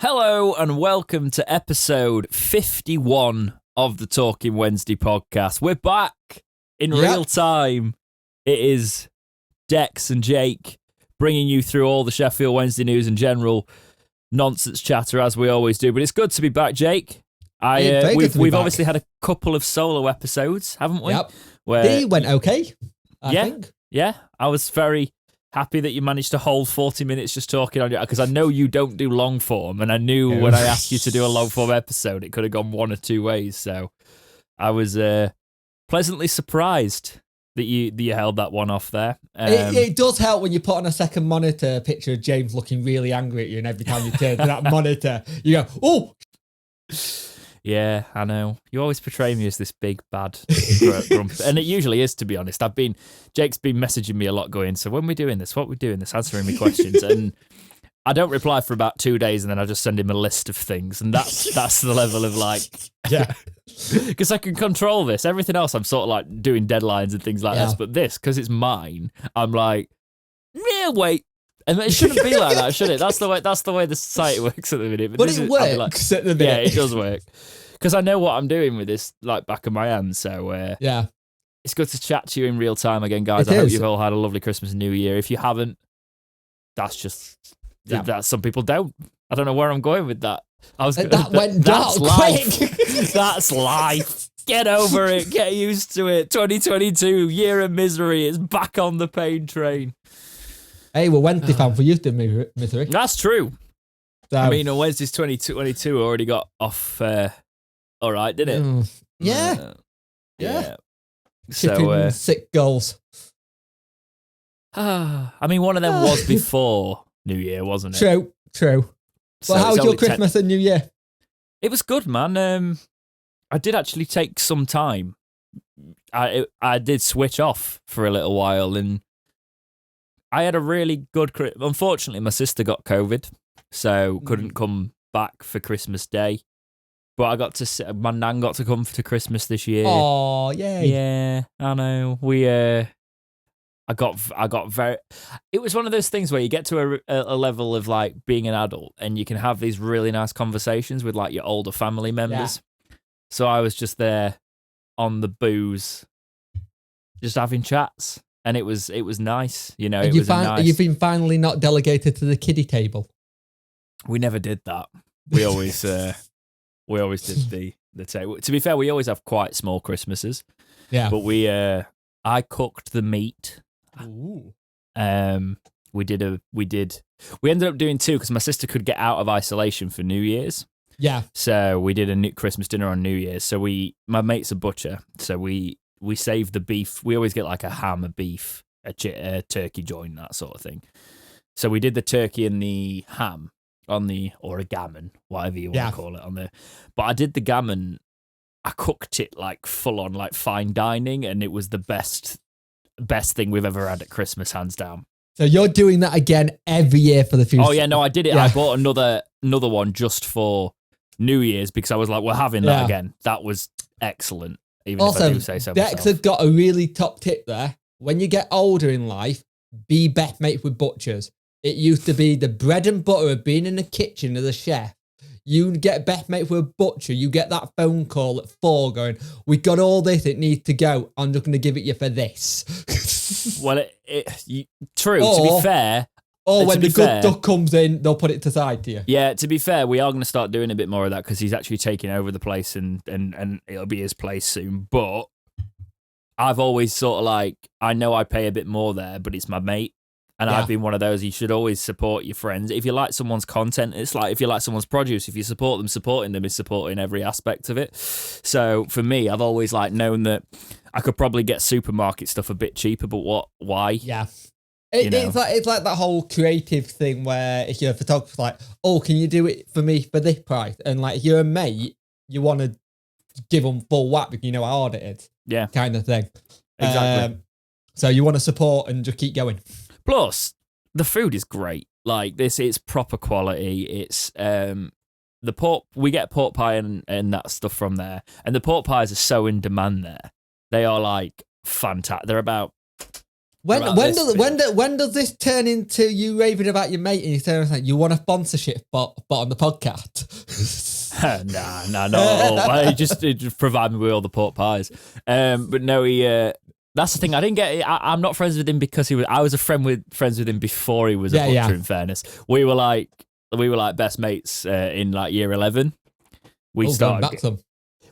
Hello and welcome to episode 51 of the Talking Wednesday podcast. We're back in real time. It is Dex and Jake bringing you through all the Sheffield Wednesday news and general nonsense chatter as we always do. But it's good to be back, Jake. We've obviously had a couple of solo episodes, haven't we? Yep. Where they went okay, I think. Yeah, I was very happy that you managed to hold 40 minutes just talking on you, because I know you don't do long form, and I knew when I asked you to do a long form episode, it could have gone one or two ways. So I was pleasantly surprised that you held that one off there. It does help when you put on a second monitor picture of James looking really angry at you, and every time you turn to that monitor, you go, "Oh." Yeah, I know. You always portray me as this big bad grump, and it usually is, to be honest. Jake's been messaging me a lot going, so when we're doing this, what we're doing this, answering me questions, and I don't reply for about 2 days, and then I just send him a list of things, and that's the level of yeah. Because I can control this. Everything else, I'm sort of like doing deadlines and things like this, but this, because it's mine, I'm like, yeah, wait. And it shouldn't be like that, should it? That's the way the society works at the minute. But it works at the minute. Yeah, it does work. Because I know what I'm doing with this, like, back of my hand. So it's good to chat to you in real time again, guys. I hope you've all had a lovely Christmas and New Year. If you haven't, that's just that some people don't. I don't know where I'm going with that. That went dark quick. That's life. Get over it. Get used to it. 2022, year of misery. It's back on the pain train. Hey, we're Wednesday fan for used to misery. That's true. So, I mean, on Wednesday's 2022 already got off all right, didn't it? Yeah. So, 6 goals. I mean, one of them was before New Year, wasn't it? True. So well, how was your Christmas and New Year? It was good, man. I did actually take some time. I did switch off for a little while, and I had a really good Christmas. Unfortunately, my sister got COVID, so couldn't come back for Christmas Day. But my nan got to come to Christmas this year. Oh, yay. Yeah, I know. I got very... It was one of those things where you get to a level of, like, being an adult, and you can have these really nice conversations with, like, your older family members. Yeah. So I was just there on the booze, just having chats. And it was nice, you know. You've been finally not delegated to the kiddie table. We never did that. We always did the table. To be fair, we always have quite small Christmases. Yeah. But I cooked the meat. Ooh. We ended up doing 2 because my sister could get out of isolation for New Year's. Yeah. So we did a Christmas dinner on New Year's. So my mate's a butcher, so we save the beef. We always get like a ham, a beef, a turkey joint, that sort of thing. So we did the turkey and the ham or a gammon, whatever you want to call it but I did the gammon. I cooked it like full on, like fine dining, and it was the best thing we've ever had at Christmas, hands down. So you're doing that again every year for the future? Oh yeah, no, I did it. Yeah. I bought another one just for New Year's because I was like, we're having that again. That was excellent. Even also, if I do say so Dex myself. has got a really top tip there. When you get older in life, be best mates with butchers. It used to be the bread and butter of being in the kitchen as a chef. You get best mates with a butcher, you get that phone call at 4 going, we got all this, it needs to go. I'm just going to give it you for this. Well, true, to be fair. Or when the good duck comes in, they'll put it to side to you. Yeah, to be fair, we are going to start doing a bit more of that because he's actually taking over the place and it'll be his place soon. But I've always sort of like, I know I pay a bit more there, but it's my mate. And I've been one of those, you should always support your friends. If you like someone's content, it's like if you like someone's produce, if you support them, supporting them is supporting every aspect of it. So for me, I've always like known that I could probably get supermarket stuff a bit cheaper, but why? Yeah. It's like that whole creative thing where if you're a photographer, like, oh, can you do it for me for this price? And like, if you're a mate, you want to give them full whack because you know how hard it is. Yeah. Kind of thing. Exactly. So you want to support and just keep going. Plus, the food is great. Like this, it's proper quality. It's the pork. We get pork pie and that stuff from there, and the pork pies are so in demand there. They are like fantastic. They're about When does this turn into you raving about your mate and you turn like you want a sponsorship but on the podcast? Nah, not at all. He just provided me with all the pork pies. But no, he. That's the thing. I didn't get. I'm not friends with him because he was. I was friends with him before he was a butcher. In fairness, we were like best mates in like year 11. We started.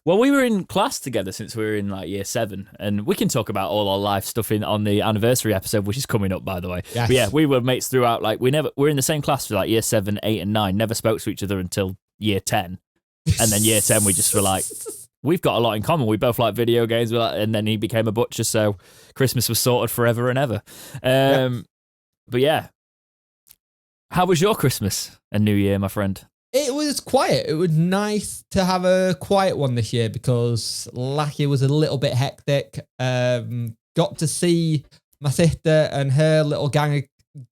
Well, we were in class together since we were in like year 7, and we can talk about all our life stuff on the anniversary episode, which is coming up, by the way. Yes. But yeah, we were mates throughout. Like we're in the same class for like year 7, 8, and 9. Never spoke to each other until year 10, and then year 10 we just were like, we've got a lot in common. We both like video games, and then he became a butcher, so Christmas was sorted forever and ever. But yeah, how was your Christmas and New Year, my friend? It was quiet. It was nice to have a quiet one this year because last year was a little bit hectic. Got to see my sister and her little gang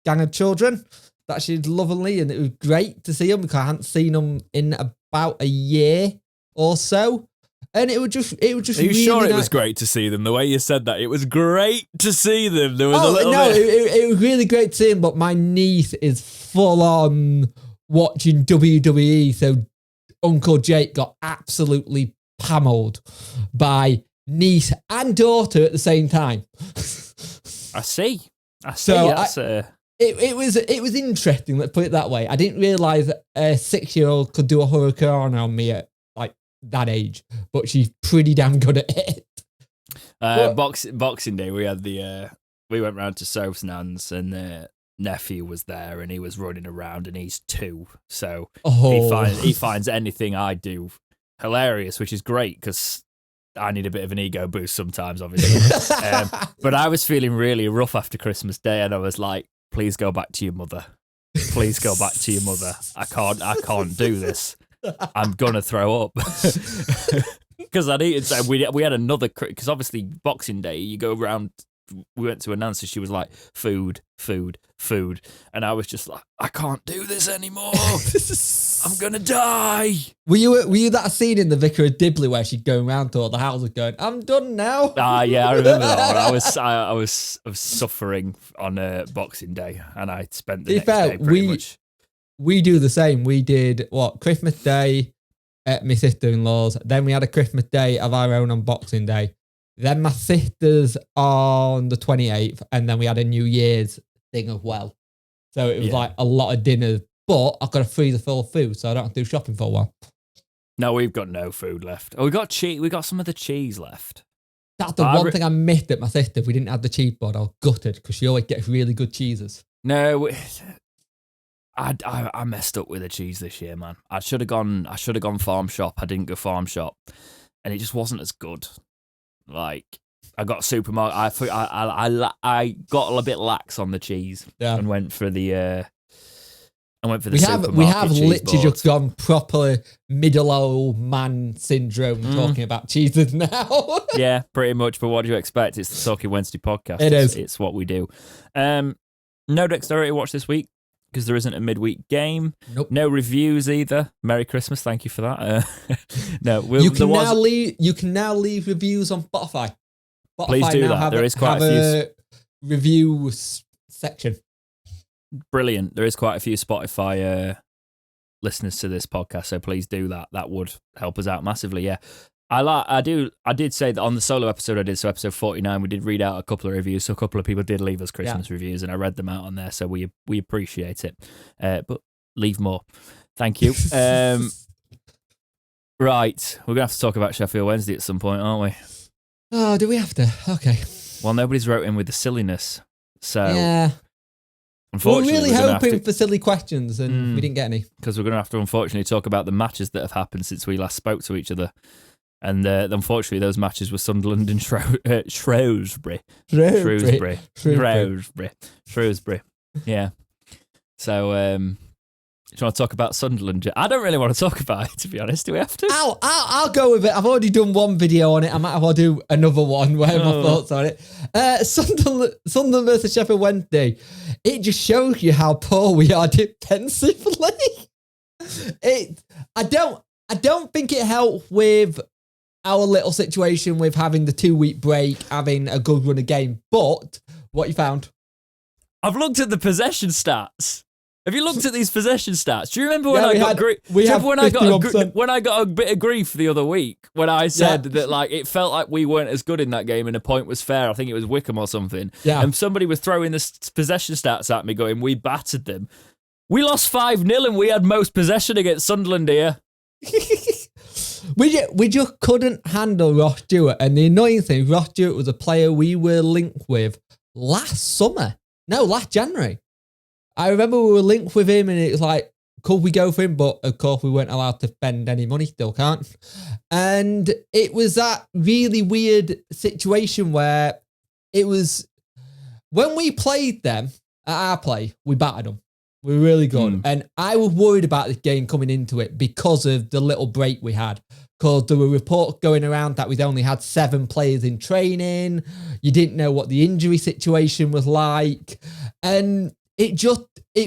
of children that she's lovely, and it was great to see them because I hadn't seen them in about a year or so. And it was just. Are you really sure it was great to see them? The way you said that, it was great to see them. There was a little bit. It was really great to see them. But my niece is full on watching WWE, so Uncle Jake got absolutely pummeled by niece and daughter at the same time. I see. So it was interesting. Let's put it that way. I didn't realise a 6-year-old could do a hurricane on me at like that age, but she's pretty damn good at it. Boxing Day, we had we went round to Soph's Nan's and. Nephew was there and he was running around and he's 2, so he finds anything I do hilarious, which is great because I need a bit of an ego boost sometimes, obviously. But I was feeling really rough after Christmas Day and I was like, please go back to your mother. Please go back to your mother. I can't do this. I'm gonna throw up. Because I needed. So we had another, because obviously Boxing Day you go around. We went to a Nancy. She was like, food, and I was just like, I can't do this anymore. I'm gonna die. Were you that scene in The Vicar of Dibley where she'd go around to all the houses going, I'm done now? Yeah, I remember that one. I was suffering on Boxing Day, and I spent the next day pretty much. We do the same. We did Christmas Day at my sister-in-law's. Then we had a Christmas Day of our own on Boxing Day. Then my sister's on the 28th, and then we had a New Year's thing as well. So it was like a lot of dinners, but I've got a freezer full of food, so I don't have to do shopping for a while. No, we've got no food left. Oh, we got cheese. We got some of the cheese left. That's the one thing I missed at my sister. We didn't have the cheese board. I was gutted because she always gets really good cheeses. No, I messed up with the cheese this year, man. I should have gone farm shop. I didn't go farm shop, and it just wasn't as good. Like I got supermarket. I got a bit lax on the cheese and went for the. Supermarket we have cheese literally board. just gone proper middle old man syndrome talking about cheeses now. Yeah, pretty much. But what do you expect? It's the Talking Wednesday podcast. It's what we do. No Dexterity Watch this week because there isn't a midweek game. Nope. No reviews either. Merry Christmas. Thank you for that. No, you can now leave reviews on Spotify. Please do that. There is quite a few review section. Brilliant. There is quite a few Spotify listeners to this podcast, so please do that. That would help us out massively. Yeah. I did say that on the solo episode I did, so episode 49, we did read out a couple of reviews, so a couple of people did leave us Christmas reviews, and I read them out on there, so we appreciate it. But leave more. Thank you. Right, we're going to have to talk about Sheffield Wednesday at some point, aren't we? Oh, do we have to? Okay. Well, nobody's wrote in with the silliness, so... Yeah. Unfortunately, we're really hoping for silly questions, and we didn't get any. Because we're going to have to, unfortunately, talk about the matches that have happened since we last spoke to each other. And unfortunately, those matches were Sunderland and Shrewsbury. Yeah. So, do you want to talk about Sunderland? I don't really want to talk about it, to be honest. Do we have to? I'll go with it. I've already done one video on it. I might as well do another one where my thoughts on it. Sunderland versus Sheffield Wednesday. It just shows you how poor we are defensively. I don't think it helped with our little situation with having the 2-week break, having a good run of game. But what you found? I've looked at the possession stats. Have you looked at these possession stats? Do you remember when I got a bit of grief the other week when I said that like it felt like we weren't as good in that game and a point was fair? I think it was Wickham or something. Yeah. And somebody was throwing the possession stats at me going, we battered them. We lost 5-0 and we had most possession against Sunderland here. We just couldn't handle Ross Stewart. And the annoying thing, Ross Stewart was a player we were linked with last January. I remember we were linked with him and it was like, could we go for him? But of course we weren't allowed to spend any money, still can't. And it was that really weird situation where it was, when we played them at our play, we battered them. We were really good. And I was worried about this game coming into it because of the little break we had. Because there were reports going around that we'd only had 7 players in training. You didn't know what the injury situation was like. And it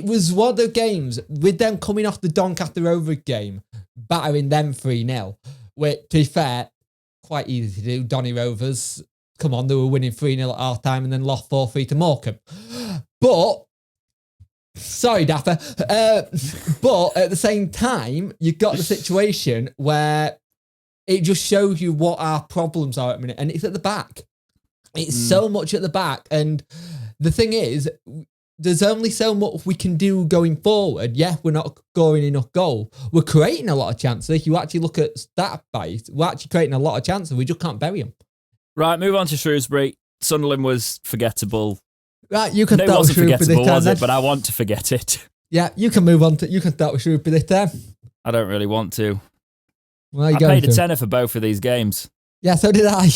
was one of the games with them coming off the Doncaster Rovers game, battering them 3-0, which, to be fair, quite easy to do. Donny Rovers, come on, they were winning 3-0 at half time and then lost 4-3 to Morecambe. But, sorry, Dapper, but at the same time, you got the situation where it just shows you what our problems are at the minute, and it's at the back. It's so much at the back, and the thing is, there's only so much we can do going forward. Yeah, we're not scoring enough goal. We're creating a lot of chances. If you actually look at stat base, we're actually creating a lot of chances. We just can't bury them. Right, move on to Shrewsbury. Sunderland was forgettable. Right, you can start with Shrewsbury this time, was it? But I want to forget it. Yeah, you can move on to. You can start with Shrewsbury this time. I don't really want to. I paid a tenner for both of these games. Yeah, so did I,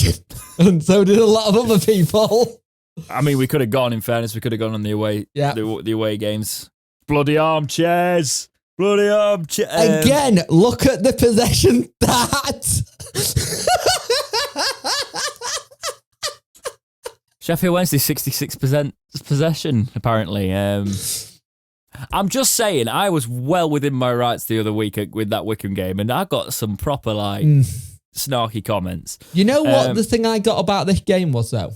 and so did a lot of other people. I mean, we could have gone. In fairness, we could have gone on the away games. Bloody armchairs. Again, look at the possession stats. Sheffield Wednesday 66% possession, apparently. I'm just saying, I was well within my rights the other week with that Wickham game, and I got some proper snarky comments. You know what the thing I got about this game was, though?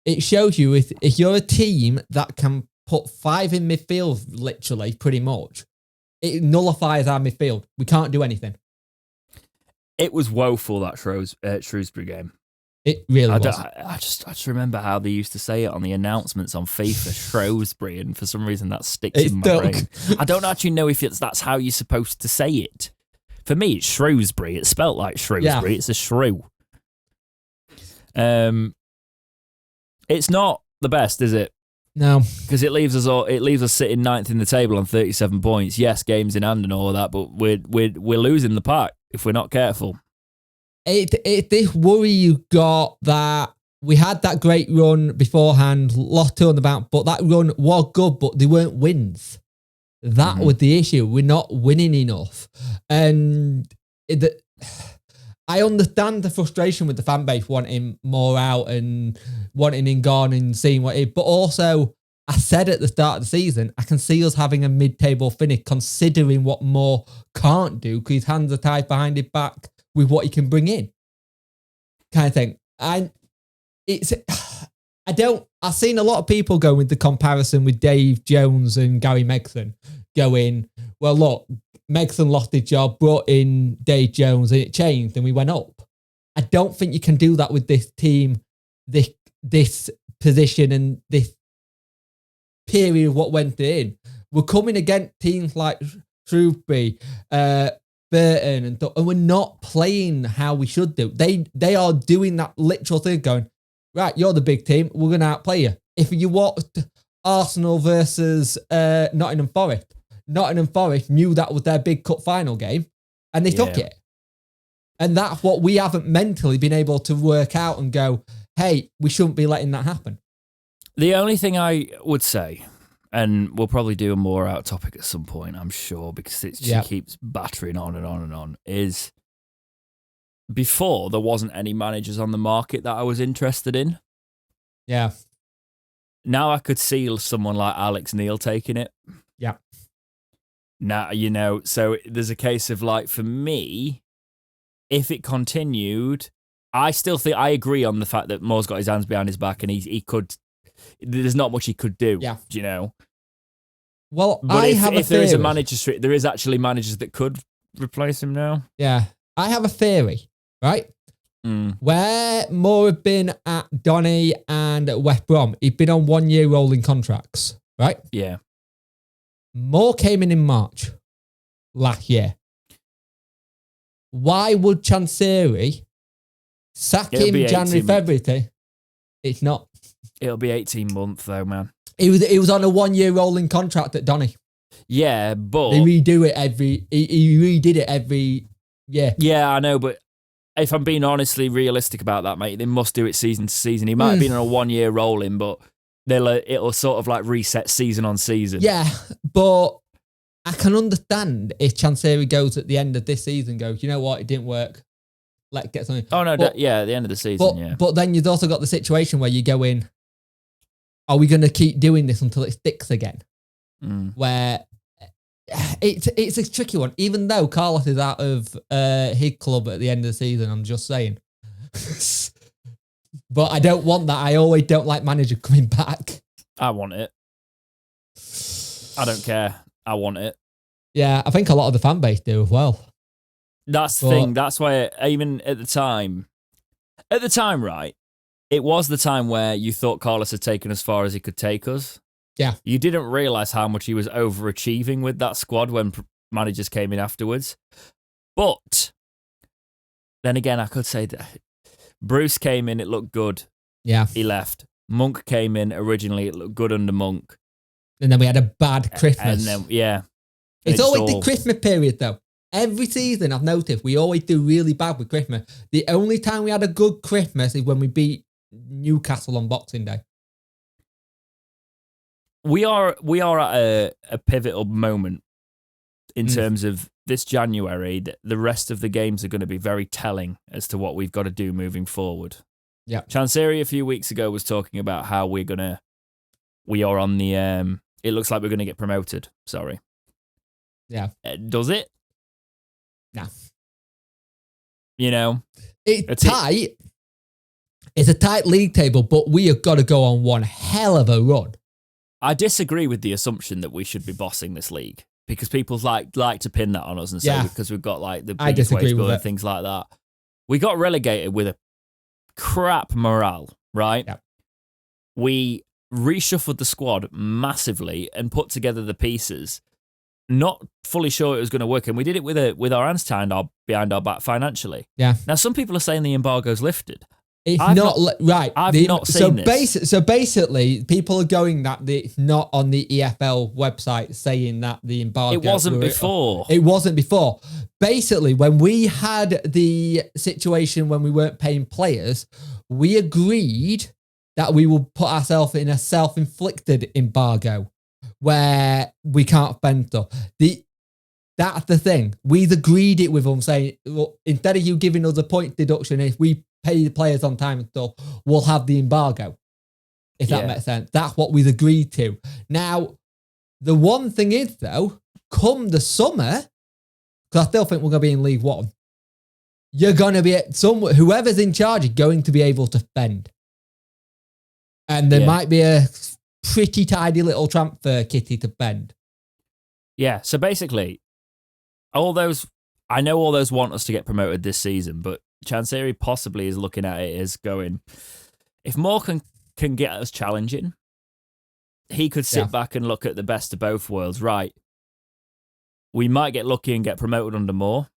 It shows you if you're a team that can put 5 in midfield, literally, pretty much, it nullifies our midfield. We can't do anything. It was woeful, that Shrewsbury game. It really was. I just remember how they used to say it on the announcements on FIFA, Shrewsbury, and for some reason that sticks in my brain. I don't actually know if that's how you're supposed to say it. For me, it's Shrewsbury. It's spelt like Shrewsbury. Yeah. It's a shrew. It's not the best, is it? No, because it leaves us sitting 9th in the table on 37 points. Yes, games in hand and all of that, but we're losing the pack if we're not careful. This worry you got that we had that great run beforehand, lost 2 on the bounce, but that run was good, but they weren't wins. That was the issue. We're not winning enough, and I understand the frustration with the fan base wanting more out and wanting him gone and seeing what it. But also, I said at the start of the season, I can see us having a mid-table finish, considering what Moore can't do because his hands are tied behind his back with what he can bring in, kind of thing. And I've seen a lot of people go with the comparison with Dave Jones and Gary Megson going, well, look, Megson lost his job, brought in Dave Jones, and it changed, and we went up. I don't think you can do that with this team, this position, and this period of what went in. We're coming against teams like Shrewsbury, Burton, and we're not playing how we should do. They are doing that literal thing, going, right, you're the big team, we're going to outplay you. If you watched Arsenal versus Nottingham Forest knew that was their big cup final game, and they took it. And that's what we haven't mentally been able to work out and go, hey, we shouldn't be letting that happen. The only thing I would say, and we'll probably do a more out topic at some point, I'm sure, because it just keeps battering on and on and on, is before there wasn't any managers on the market that I was interested in. Yeah. Now I could see someone like Alex Neil taking it. Yeah. Now, so there's a case of like, for me, if it continued, I still think I agree on the fact that Moore's got his hands behind his back and he could. There's not much he could do. Yeah. Do you know? Well, But if there is a theory. manager, there is actually managers that could replace him now. Yeah. I have a theory, right? Where Moore had been at Donny and West Brom, he'd been on 1 year rolling contracts, right? Yeah. Moore came in March last year. Why would Chansiri sack him January, February? It's not. It'll be 18 months though, man. He was on a 1 year rolling contract at Donny. Yeah, but They redo it he redid it every year. Yeah, I know, but if I'm being honestly realistic about that, mate, they must do it season to season. He might have been on a 1 year rolling, but it'll sort of like reset season on season. Yeah, but I can understand if Chansiri goes at the end of this season, goes, you know what, it didn't work. Let's get something. Oh no, at the end of the season, yeah. But then you've also got the situation where you go in, are we going to keep doing this until it sticks again? Where it's a tricky one. Even though Carlos is out of his club at the end of the season, I'm just saying. But I don't want that. I always don't like manager coming back. I want it. I don't care. I want it. Yeah, I think a lot of the fan base do as well. That's the thing. That's why even at the time, right, it was the time where you thought Carlos had taken as far as he could take us. Yeah. You didn't realise how much he was overachieving with that squad when managers came in afterwards. But then again, I could say that Bruce came in, it looked good. Yeah. He left. Monk came in originally, it looked good under Monk. And then we had a bad Christmas. And then, yeah. It's always the Christmas period, though. Every season, I've noticed, we always do really bad with Christmas. The only time we had a good Christmas is when we beat Newcastle on Boxing Day. We are at a pivotal moment in terms of this January. The rest of the games are going to be very telling as to what we've got to do moving forward. Yeah. Chansiri a few weeks ago was talking about how we are on the, it looks like we're going to get promoted. Sorry. Yeah. Does it? Nah. You know? It's tight. It's a tight league table, but we have got to go on one hell of a run. I disagree with the assumption that we should be bossing this league because people like to pin that on us and say because we've got like the biggest wage bill and things like that. We got relegated with a crap morale, right? Yeah. We reshuffled the squad massively and put together the pieces. Not fully sure it was going to work, and we did it with our hands tied behind our back financially. Yeah. Now some people are saying the embargo's lifted. I've not seen this. So basically, people are going that it's not on the EFL website saying that the embargo. It wasn't before. It wasn't before. Basically, when we had the situation when we weren't paying players, we agreed that we will put ourselves in a self-inflicted embargo where we can't spend stuff. That's the thing. We've agreed it with them saying, well, instead of you giving us a point deduction, if we pay the players on time and stuff, we'll have the embargo. If that makes sense. That's what we've agreed to. Now, the one thing is, though, come the summer, because I still think we're going to be in League One, you're going to be whoever's in charge is going to be able to spend. And there might be a pretty tidy little transfer kitty to spend. Yeah. So basically, I know all those want us to get promoted this season, but Chansiri possibly is looking at it as going, if Moore can get us challenging, he could sit back and look at the best of both worlds. Right. We might get lucky and get promoted under Moore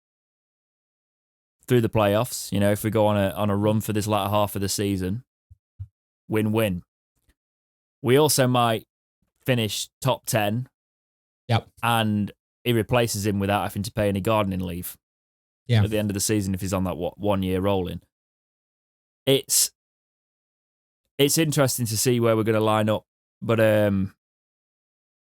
through the playoffs. You know, if we go on a run for this latter half of the season, win-win. We also might finish top 10. Yep. And he replaces him without having to pay any gardening leave. Yeah. At the end of the season, if he's on that 1 year rolling. It's interesting to see where we're going to line up, but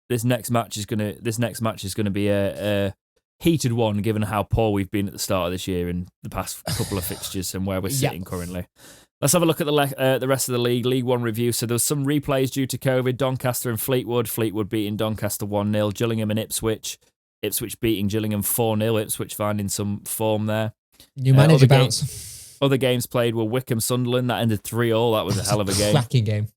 this next match is going to be a heated one, given how poor we've been at the start of this year and the past couple of fixtures and where we're sitting currently. Let's have a look at the rest of the league. League One review. So there was some replays due to COVID. Doncaster and Fleetwood. Fleetwood beating Doncaster 1-0. Gillingham and Ipswich. Ipswich beating Gillingham 4-0. Ipswich finding some form there. New manager bounce. Other games played were Wycombe Sunderland, that ended 3-3. That was a hell of a game. Cracking game.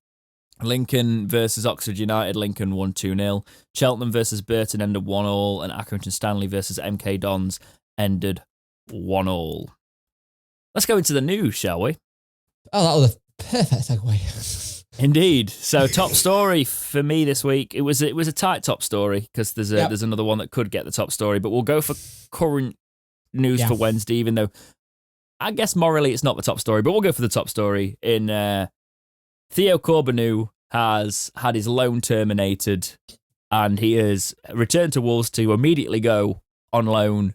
Lincoln versus Oxford United, Lincoln won 2-0. Cheltenham versus Burton ended 1-1, and Accrington Stanley versus MK Dons ended 1-1. Let's go into the news, shall we? Oh, that was a perfect segue. Indeed. So, top story for me this week. It was a tight top story because there's another one that could get the top story, but we'll go for current news for Wednesday, even though I guess morally it's not the top story, but we'll go for the top story. Theo Corbeanu has had his loan terminated, and he has returned to Wolves to immediately go on loan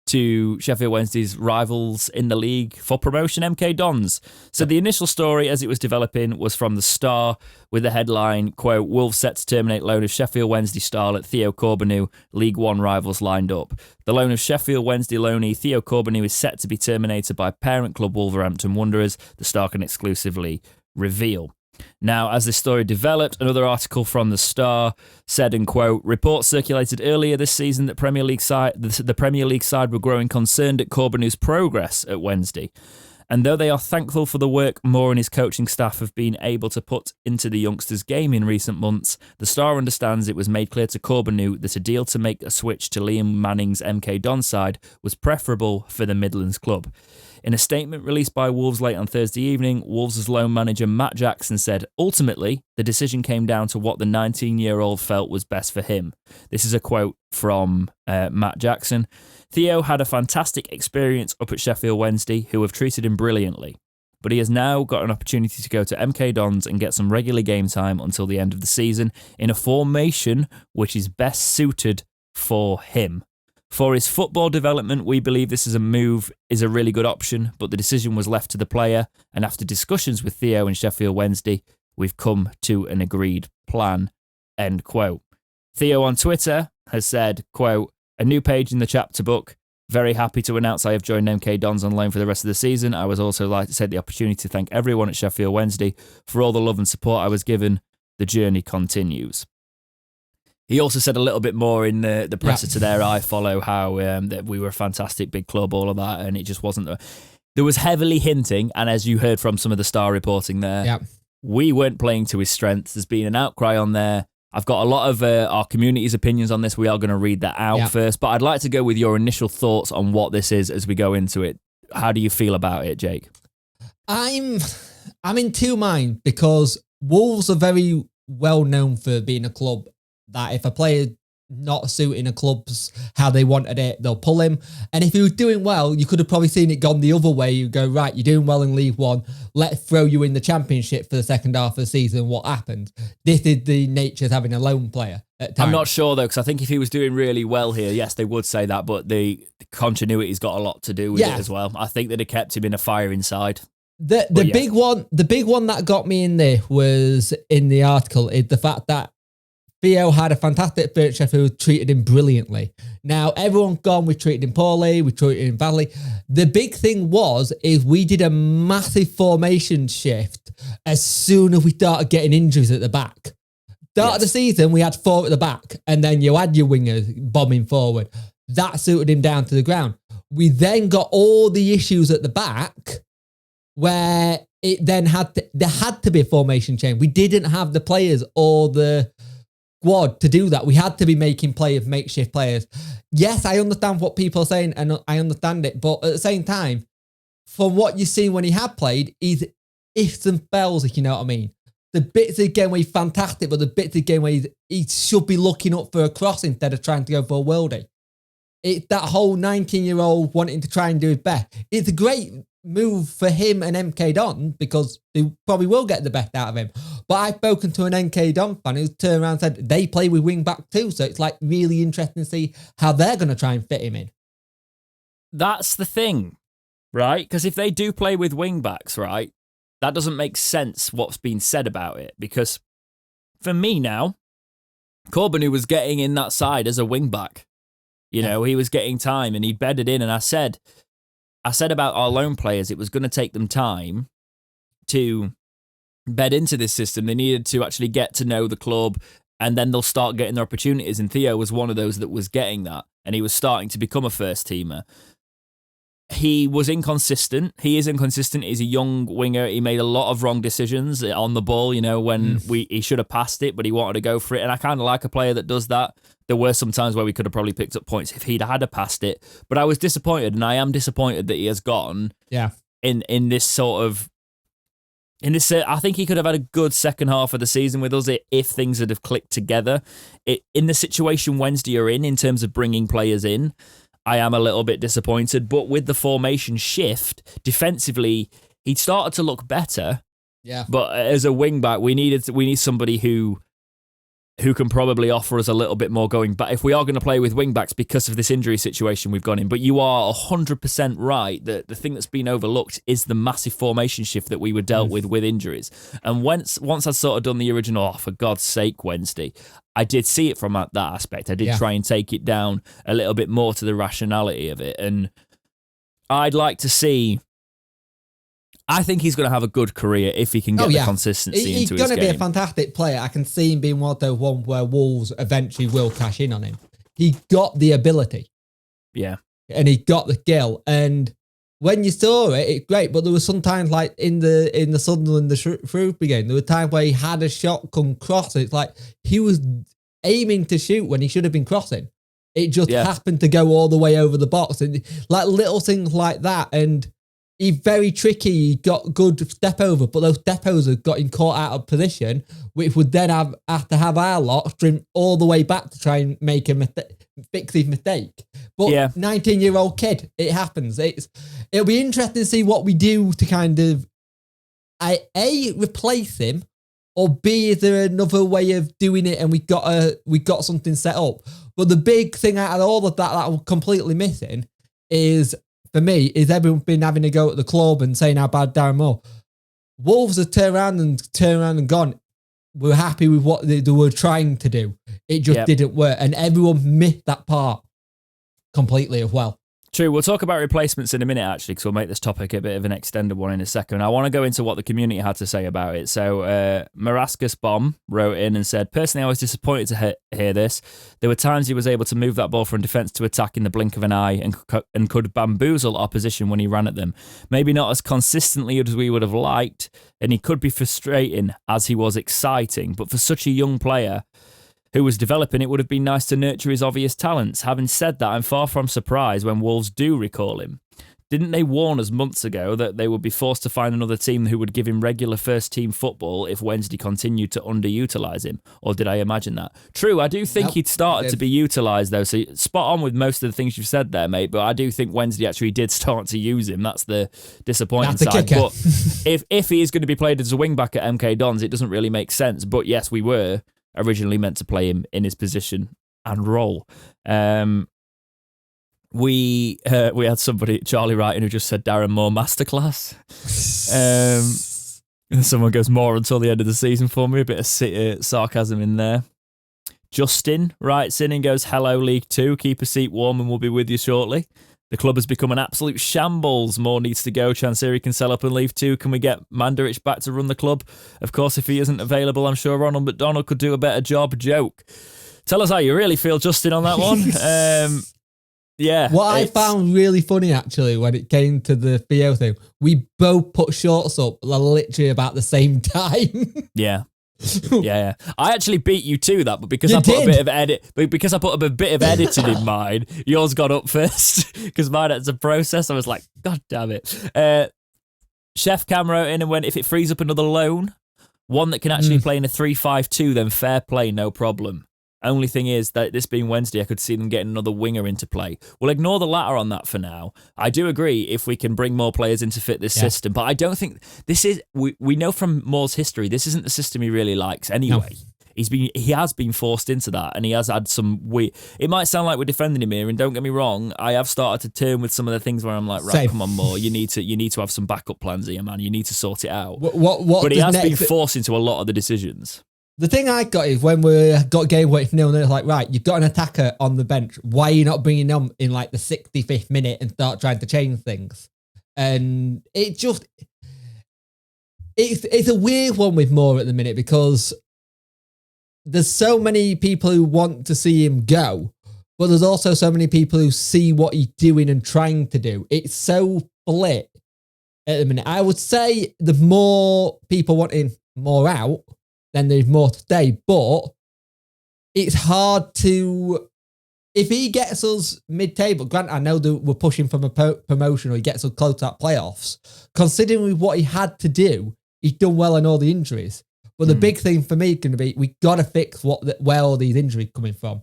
to Sheffield Wednesday's rivals in the league for promotion, MK Dons. So the initial story as it was developing was from the Star with the headline, quote, Wolves set to terminate loan of Sheffield Wednesday starlet Theo Corbeanu, League One rivals lined up. The loan of Sheffield Wednesday loanee Theo Corbeanu is set to be terminated by parent club Wolverhampton Wanderers, the Star can exclusively reveal. Now, as this story developed, another article from the Star said, and quote, reports circulated earlier this season that the Premier League side were growing concerned at Corbeanu's progress at Wednesday. And though they are thankful for the work Moore and his coaching staff have been able to put into the youngsters' game in recent months, the Star understands it was made clear to Corbeanu that a deal to make a switch to Liam Manning's MK Dons side was preferable for the Midlands club. In a statement released by Wolves late on Thursday evening, Wolves' loan manager Matt Jackson said, ultimately, the decision came down to what the 19-year-old felt was best for him. This is a quote from Matt Jackson. Theo had a fantastic experience up at Sheffield Wednesday, who have treated him brilliantly. But he has now got an opportunity to go to MK Dons and get some regular game time until the end of the season in a formation which is best suited for him. For his football development, we believe this is a really good option, but the decision was left to the player, and after discussions with Theo and Sheffield Wednesday, we've come to an agreed plan, end quote. Theo on Twitter has said, quote, a new page in the chapter book. Very happy to announce I have joined MK Dons on loan for the rest of the season. I would also like to take the opportunity to thank everyone at Sheffield Wednesday for all the love and support I was given. The journey continues. He also said a little bit more in the presser to their I follow how that we were a fantastic big club, all of that, and it just wasn't. There was heavily hinting, and as you heard from some of the Star reporting there, we weren't playing to his strengths. There's been an outcry on there. I've got a lot of our community's opinions on this. We are going to read that out first, but I'd like to go with your initial thoughts on what this is as we go into it. How do you feel about it, Jake? I'm in two minds because Wolves are very well known for being a club that if a player not suiting a club's how they wanted it, they'll pull him. And if he was doing well, you could have probably seen it gone the other way. You go, right, you're doing well in League One. Let's throw you in the Championship for the second half of the season. What happened? This is the nature of having a lone player at times. I'm not sure, though, because I think if he was doing really well here, yes, they would say that, but the continuity's got a lot to do with it as well. I think they'd have kept him in a firing side. The big one that got me in there was in the article is the fact that Theo had a fantastic experience at Sheffield, treated him brilliantly. Now, everyone's gone, we treated him poorly, we treated him badly. The big thing is we did a massive formation shift as soon as we started getting injuries at the back. Start of the season, we had 4 at the back, and then you had your wingers bombing forward. That suited him down to the ground. We then got all the issues at the back where there had to be a formation change. We didn't have the players or the squad to do that. We had to be making makeshift players. Yes, I understand what people are saying and I understand it, but at the same time, from what you've seen when he had played, he's ifs and spells, if you know what I mean. The bits of the game where he's fantastic, but the bits of the game where he should be looking up for a cross instead of trying to go for a worldie. It's that whole 19-year-old wanting to try and do his best. It's a great move for him and MK Don because they probably will get the best out of him. But I've spoken to an MK Don fan who turned around and said they play with wing back too, so it's like really interesting to see how they're going to try and fit him in. That's the thing, right? Because if they do play with wing backs, right, that doesn't make sense what's been said about it. Because for me now, Corbeanu was getting in that side as a wing back. You know, he was getting time and he bedded in. And I said about our loan players, it was going to take them time to bed into this system. They needed to actually get to know the club and then they'll start getting their opportunities. And Theo was one of those that was getting that and he was starting to become a first teamer. he was inconsistent. He is inconsistent. He's a young winger. He made a lot of wrong decisions on the ball, when he should have passed it, but he wanted to go for it. And I kind of like a player that does that. There were some times where we could have probably picked up points if he'd had passed it. But I was disappointed, and I am disappointed that he has gone in this sort of... I think he could have had a good second half of the season with us if things had have clicked together. In the situation Wednesday are in terms of bringing players in, I am a little bit disappointed, but with the formation shift, defensively, he started to look better. Yeah. But as a wing back, we need somebody who can probably offer us a little bit more going back if we are going to play with wing backs because of this injury situation we've gone in. But you are 100% right that the thing that's been overlooked is the massive formation shift that we were dealt with injuries. And once I'd sort of done the original, for God's sake, Wednesday, I did see it from that aspect. I did try and take it down a little bit more to the rationality of it. And I'd like to see... I think he's going to have a good career if he can get the consistency into his game. He's going to be a fantastic player. I can see him being one of those ones where Wolves eventually will cash in on him. He got the ability. Yeah. And he got the skill. And when you saw it, it's great. But there was sometimes like in the Sunderland, the Shrewsbury game, there were times where he had a shot come cross. It's like he was aiming to shoot when he should have been crossing. It just happened to go all the way over the box. And like little things like that. And he's very tricky. He got good step over, but those step overs have got him caught out of position, which would then have to have our lot stream all the way back to try and make a fix his mistake. But 19-year-old kid, it happens. It'll be interesting to see what we do to kind of A, replace him, or B, is there another way of doing it and we got something set up. But the big thing out of all of that we're completely missing is, for me, is everyone been having a go at the club and saying how bad Darren Moore. Wolves have turned around and gone, we're happy with what they were trying to do. It just didn't work. And everyone missed that part completely as well. True. We'll talk about replacements in a minute, actually, because we'll make this topic a bit of an extended one in a second. I want to go into what the community had to say about it. So, Marascus Bomb wrote in and said, personally, I was disappointed to hear this. There were times he was able to move that ball from defence to attack in the blink of an eye and could bamboozle opposition when he ran at them. Maybe not as consistently as we would have liked, and he could be frustrating as he was exciting. But for such a young player who was developing, it would have been nice to nurture his obvious talents. Having said that, I'm far from surprised when Wolves do recall him. Didn't they warn us months ago that they would be forced to find another team who would give him regular first-team football if Wednesday continued to underutilise him? Or did I imagine that? True, I do think he'd started to be utilised, though, so spot on with most of the things you've said there, mate, but I do think Wednesday actually did start to use him. That's the disappointing side. But if he is going to be played as a wing-back at MK Dons, it doesn't really make sense. But yes, we were originally meant to play him in his position and role. We had somebody, Charlie Wrighton, who just said Darren Moore masterclass. Someone goes more until the end of the season for me. A bit of sarcasm in there. Justin writes in and goes, hello League 2, keep a seat warm and we'll be with you shortly. The club has become an absolute shambles. More needs to go. Chansiri can sell up and leave too. Can we get Mandarich back to run the club? Of course, if he isn't available, I'm sure Ronald McDonald could do a better job. Joke. Tell us how you really feel, Justin, on that one. What I found really funny, actually, when it came to the Theo thing, we both put shorts up literally about the same time. Yeah. Yeah. I actually beat you to that, but because I put a bit of editing in mine, yours got up first because mine had a process. I was like, God damn it. Chef Cam wrote in and went, if it frees up another loan, one that can actually play in a 3-5-2, then fair play, no problem. Only thing is that this being Wednesday, I could see them getting another winger into play. We'll ignore the latter on that for now. I do agree if we can bring more players in to fit this system, but I don't think this is. We know from Moore's history, this isn't the system he really likes anyway. No. He has been forced into that, and he has had some weird. It might sound like we're defending him here, and don't get me wrong, I have started to turn with some of the things where I'm like, right, come on, Moore, you need to have some backup plans here, man. You need to sort it out. But he has been forced into a lot of the decisions. The thing I got is when we got game waiting for 0-0, it's like, right, you've got an attacker on the bench. Why are you not bringing them in like the 65th minute and start trying to change things? And it's a weird one with Moore at the minute because there's so many people who want to see him go, but there's also so many people who see what he's doing and trying to do. It's so split at the minute. I would say the more people wanting more out, then there's more to stay. But it's hard to... If he gets us mid-table, granted, I know that we're pushing from a promotion or he gets us close to that playoffs, considering what he had to do, he's done well in all the injuries. But the big thing for me is going to be, we got to fix where all these injuries are coming from.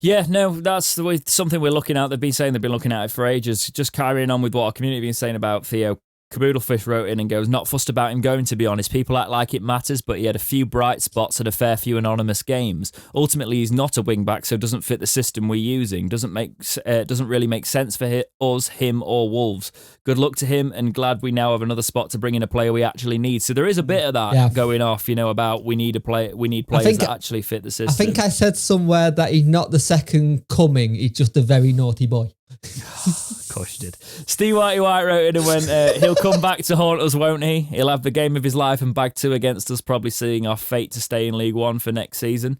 Yeah, no, that's the way, something we're looking at. They've been saying they've been looking at it for ages. Just carrying on with what our community have been saying about Theo. Caboodlefish wrote in and goes, not fussed about him going, to be honest. People act like it matters, but he had a few bright spots and a fair few anonymous games. Ultimately, he's not a wing-back, so doesn't fit the system we're using. Doesn't really make sense for us, him, or Wolves. Good luck to him, and glad we now have another spot to bring in a player we actually need. So there is a bit of that going off, about we need players that actually fit the system. I think I said somewhere that he's not the second coming, he's just a very naughty boy. Of course you did. Steve Whitey White wrote in and went, he'll come back to haunt us, won't he? He'll have the game of his life and bag 2 against us, probably seeing our fate to stay in League One for next season.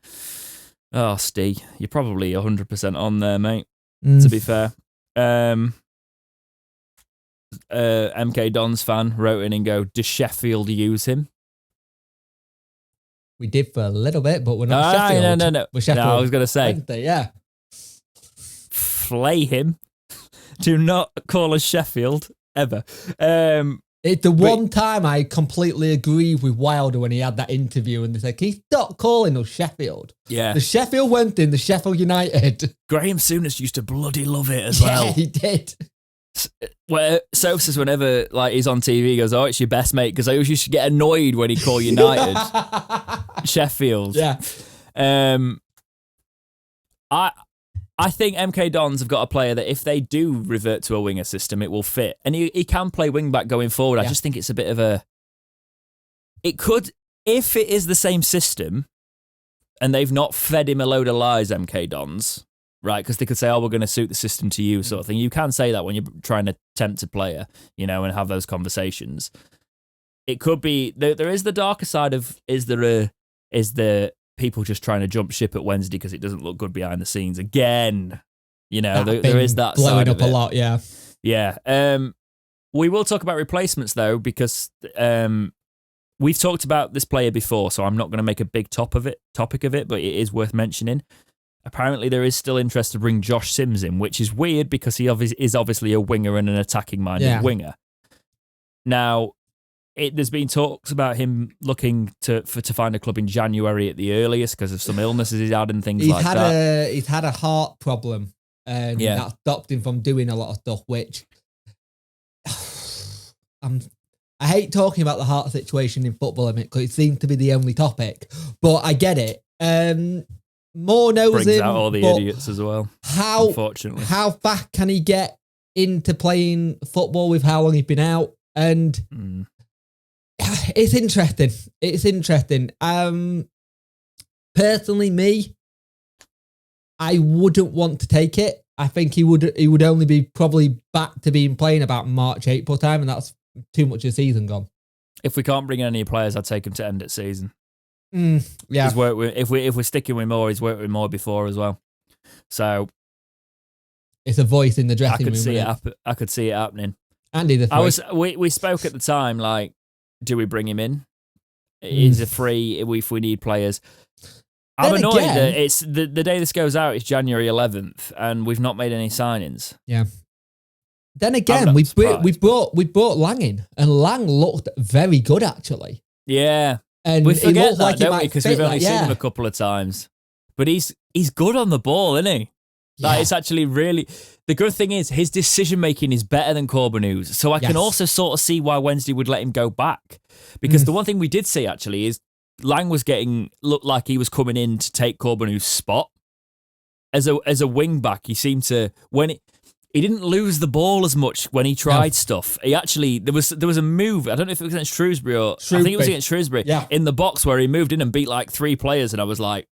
Oh, Steve, you're probably 100% on there, mate, to be fair. MK Don's fan wrote in and go, does Sheffield use him? We did for a little bit, but we're not Sheffield. No. We're Sheffield. No, I was going to say. Yeah. Flay him. Do not call us Sheffield ever. It's the one time I completely agree with Wilder when he had that interview and they said, can you stop calling us Sheffield? Yeah. The Sheffield went in, the Sheffield United. Graham Souness used to bloody love it as well. Yeah, he did. Where Soph says whenever he's on TV, he goes, oh, it's your best mate, because I always used to get annoyed when he called United Sheffield. Yeah. I think MK Dons have got a player that if they do revert to a winger system, it will fit. And he can play wing back going forward. Yeah. I just think it's a bit of a... It could, if it is the same system and they've not fed him a load of lies, MK Dons, right? Because they could say, oh, we're going to suit the system to you, sort of thing. You can say that when you're trying to tempt a player, and have those conversations. It could be... There is the darker side of, is there people just trying to jump ship at Wednesday because it doesn't look good behind the scenes again. There is that blowing side up of it. A lot, yeah. Yeah. We will talk about replacements though, because we've talked about this player before, so I'm not going to make a big topic of it, but it is worth mentioning. Apparently, there is still interest to bring Josh Sims in, which is weird because he is obviously a winger and an attacking-minded winger. Now, there's been talks about him looking to find a club in January at the earliest because of some illnesses he's had and things like that. He's had a heart problem and that stopped him from doing a lot of stuff, which I hate talking about the heart situation in football because it seems to be the only topic, but I get it. More knows brings him, out all the idiots as well, unfortunately. How fast can he get into playing football with how long he's been out? And... It's interesting. Personally, I wouldn't want to take it. I think he would only be probably back to being playing about March, April time, and that's too much of the season gone. If we can't bring in any players, I'd take him to end at season. Yeah. He's worked with, if we're sticking with Moore, he's worked with Moore before as well. So it's a voice in the dressing room. I could see it happening. Andy, we spoke at the time, like, do we bring him in? Is it free if we need players? I'm annoyed that it's the day this goes out is January 11th and we've not made any signings. Yeah. Then again, we brought Lang in and Lang looked very good actually. Yeah. And we forget that, like don't we? Because we've only seen him a couple of times. But he's good on the ball, isn't he? Like, it's actually really... The good thing is his decision-making is better than Corbeanu's. So I can also sort of see why Wednesday would let him go back. Because the one thing we did see, actually, is Lang looked like he was coming in to take Corbeanu's spot. As a wing-back, he seemed to... He didn't lose the ball as much when he tried stuff. He actually... There was a move, I don't know if it was against Shrewsbury or... I think it was against Shrewsbury. Yeah. In the box where he moved in and beat like 3 players, and I was like...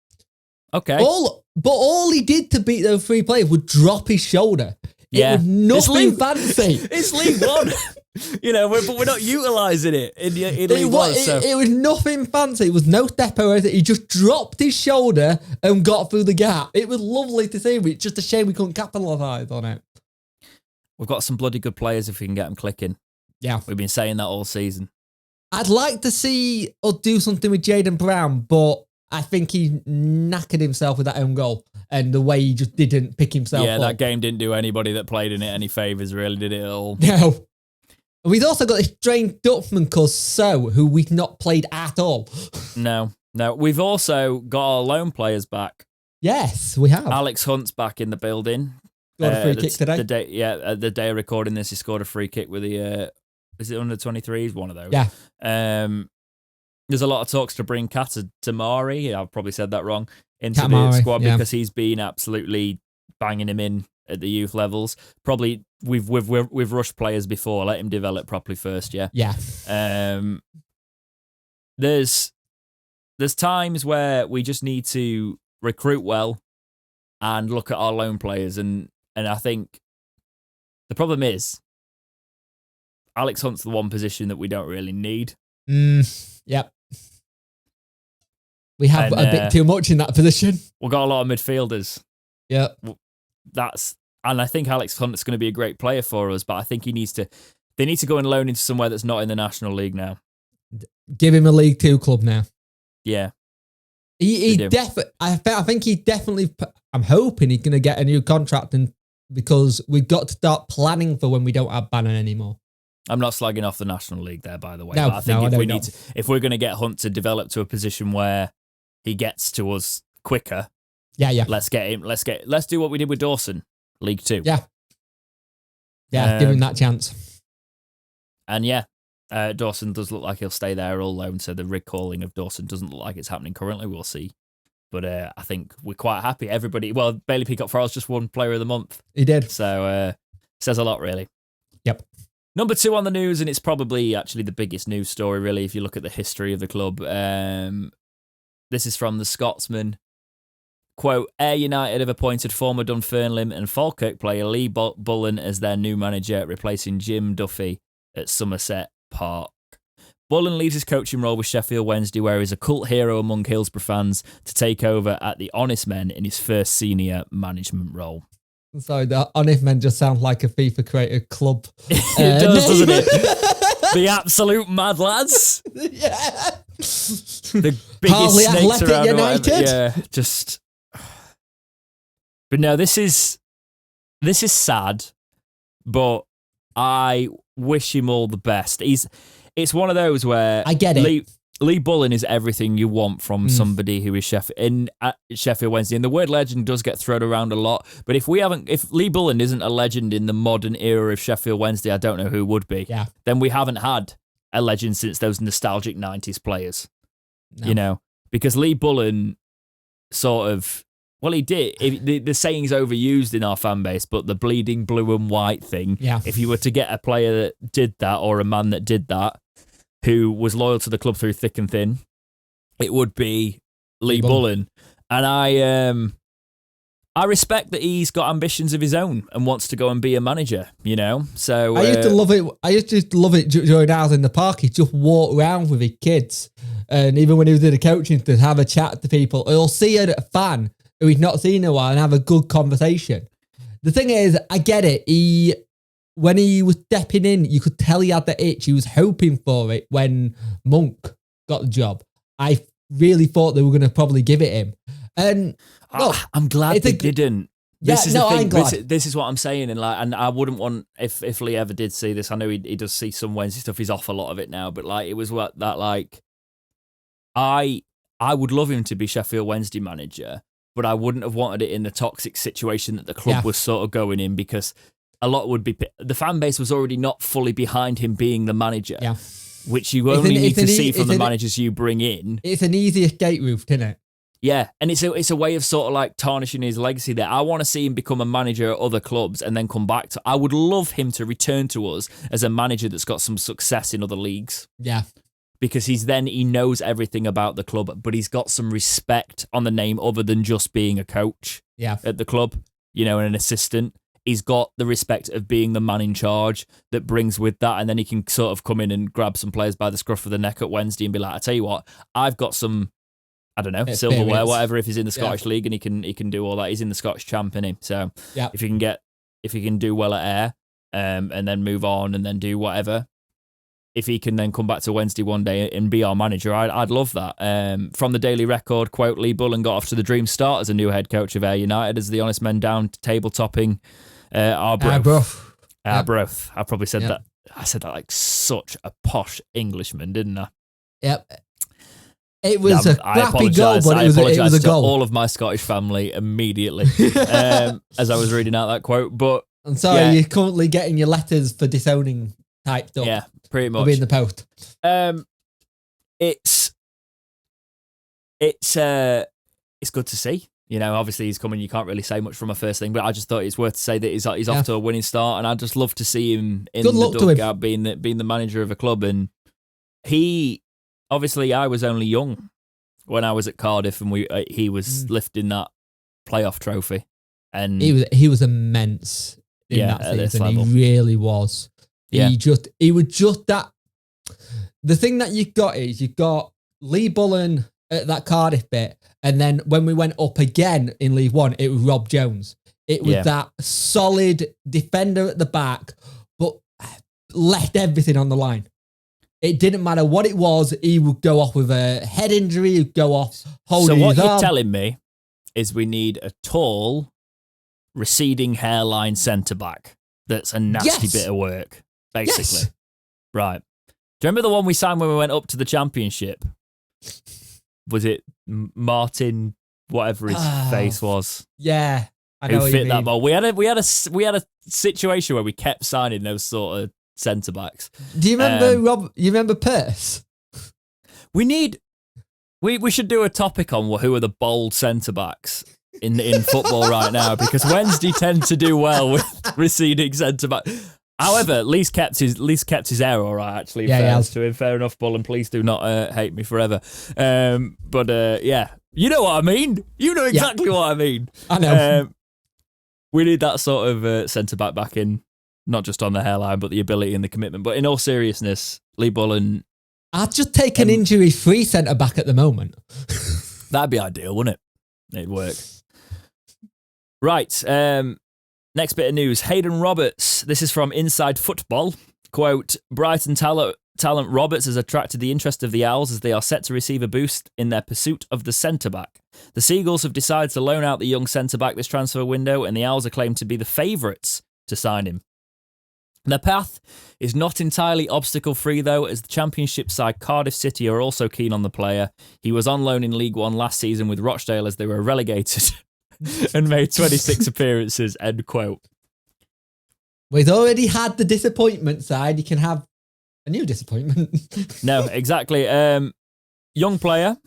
Okay. All he did to beat those 3 players would drop his shoulder. It was nothing fancy. It's League One. But we're not utilising it in League One. It was nothing fancy. It was no step or anything. He just dropped his shoulder and got through the gap. It was lovely to see. It's just a shame we couldn't capitalise on it. We've got some bloody good players if we can get them clicking. Yeah. We've been saying that all season. I'd like to see us do something with Jayden Brown, but I think he knackered himself with that own goal and the way he just didn't pick himself up. Yeah, that game didn't do anybody that played in it any favours, really, did it at all? No. We've also got this strange Dutchman called So, who we've not played at all. No. We've also got our loan players back. Yes, we have. Alex Hunt's back in the building. Got a free kick today. The day of recording this, he scored a free kick with the... is it under 23s? One of those. Yeah. There's a lot of talks to bring Katamari, I've probably said that wrong, into Katamari, the squad yeah. because he's been absolutely banging him in at the youth levels. Probably we've rushed players before. Let him develop properly first. Yeah. Yeah. There's times where we just need to recruit well and look at our loan players, and I think the problem is Alex Hunt's the one position that we don't really need. Yep. We have a bit too much in that position. We've got a lot of midfielders. Yeah. And I think Alex Hunt's going to be a great player for us, but I think they need to go and loan into somewhere that's not in the National League now. Give him a League Two club now. Yeah. I think he definitely, I'm hoping he's going to get a new contract, and because we've got to start planning for when we don't have Bannon anymore. I'm not slagging off the National League there, by the way. No, but I think if we're going to get Hunt to develop to a position where he gets to us quicker, yeah, let's get him. Let's do what we did with Dawson, League Two. Yeah, give him that chance. And Dawson does look like he'll stay there all alone. So the recalling of Dawson doesn't look like it's happening currently. We'll see. But I think we're quite happy. Bailey Peacock-Farrell's just won Player of the Month. He did. So says a lot, really. Yep. Number 2 on the news, and it's probably actually the biggest news story, really, if you look at the history of the club. This is from the Scotsman. Quote, Ayr United have appointed former Dunfermline and Falkirk player Lee Bullen as their new manager, replacing Jim Duffy at Somerset Park. Bullen leaves his coaching role with Sheffield Wednesday, where he's a cult hero among Hillsborough fans, to take over at the Honest Men in his first senior management role. Sorry, the Honest Men just sound like a FIFA-created club. It does, doesn't it? The absolute mad lads. Yeah. The biggest Harley snakes Athletic around. United. Yeah, just... But no, this is sad, but I wish him all the best. It's one of those where I get it. Lee Bullen is everything you want from somebody who is Sheffield Wednesday. And the word legend does get thrown around a lot. But if Lee Bullen isn't a legend in the modern era of Sheffield Wednesday, I don't know who would be. Yeah. Then we haven't had a legend since those nostalgic 90s players. No. Because Lee Bullen sort of, well, he did. The saying's overused in our fan base, but the bleeding blue and white thing, if you were to get a player that did that or a man that did that, who was loyal to the club through thick and thin, it would be Lee Bullen. And I respect that he's got ambitions of his own and wants to go and be a manager, So I used to love it. I used to love it during hours in the park. He'd just walk around with his kids. And even when he was in the coaching, to have a chat to people, he'll see a fan who he's not seen in a while and have a good conversation. The thing is, I get it. When he was stepping in, you could tell he had the itch. He was hoping for it when Monk got the job. I really thought they were going to probably give it him. And look, I'm glad they didn't. This is the thing. I'm glad. This is what I'm saying, and I wouldn't want if Lee ever did see this. I know he does see some Wednesday stuff. He's off a lot of it now, but it was I would love him to be Sheffield Wednesday manager, but I wouldn't have wanted it in the toxic situation that the club was sort of going in, because a lot would be... The fan base was already not fully behind him being the manager, which you only need to see from the managers you bring in. It's an easy escape route, isn't it? Yeah, and it's a way of sort of tarnishing his legacy there. I want to see him become a manager at other clubs and then come back to... I would love him to return to us as a manager that's got some success in other leagues. Yeah. Because he knows everything about the club, but he's got some respect on the name other than just being a coach at the club, and an assistant. he's got the respect of being the man in charge that brings with that, and then he can sort of come in and grab some players by the scruff of the neck at Wednesday and be like, I tell you what, I've got some, I don't know, silverware, whatever, if he's in the Scottish League and he can do all that. He's in the Scottish champ, isn't he? So if he can do well at Ayr, and then move on and then do whatever, if he can then come back to Wednesday one day and be our manager, I'd love that. From the Daily Record, quote, Lee Bullen got off to the dream start as a new head coach of Ayr United as the honest men down to table-topping Arbroath. Arbroath. I probably said that. I said that like such a posh Englishman, didn't I? Yep. It was a crappy goal, but it was a goal. To all of my Scottish family immediately as I was reading out that quote. But I'm sorry, you're currently getting your letters for disowning typed up. Yeah, pretty much. It'll be in the post. It's good to see. You know, obviously he's coming. You can't really say much from a first thing, but I just thought it's worth to say that he's off to a winning start, and I'd just love to see him in the dugout being the manager of a club. And he, obviously, I was only young when I was at Cardiff, and he was lifting that playoff trophy, and he was immense in that season. He really was. Yeah. He was just that. The thing that you got is you got Lee Bullen at that Cardiff bit, and then when we went up again in League One, it was Rob Jones. It was that solid defender at the back, but left everything on the line. It didn't matter what it was. He would go off with a head injury. He'd go off holding his arm. So what you're telling me is we need a tall, receding hairline centre-back that's a nasty bit of work, basically. Yes. Right. Do you remember the one we signed when we went up to the Championship? Was it Martin, whatever his face was? Yeah, I know. Who fit that ball? We had a situation where we kept signing those sort of centre backs. Do you remember Rob? You remember Pearce? We should do a topic on who are the bold centre backs in football right now, because Wednesday tend to do well with receding centre back. However, at least kept his hair all right, actually. Fair to him. Fair enough, Bullen. Please do not hate me forever. But you know what I mean. You know exactly what I mean. I know. We need that sort of centre-back back in, not just on the hairline, but the ability and the commitment. But in all seriousness, Lee Bullen... I'd just take an injury-free centre-back at the moment. That'd be ideal, wouldn't it? It'd work. Right. Next bit of news. Hayden Roberts. This is from Inside Football. Quote, Brighton talent Roberts has attracted the interest of the Owls as they are set to receive a boost in their pursuit of the centre-back. The Seagulls have decided to loan out the young centre-back this transfer window, and the Owls are claimed to be the favourites to sign him. Their path is not entirely obstacle-free, though, as the Championship side Cardiff City are also keen on the player. He was on loan in League One last season with Rochdale as they were relegated and made 26 appearances, end quote. Well, he's already had the disappointment side. He can have a new disappointment. No, exactly. Young player.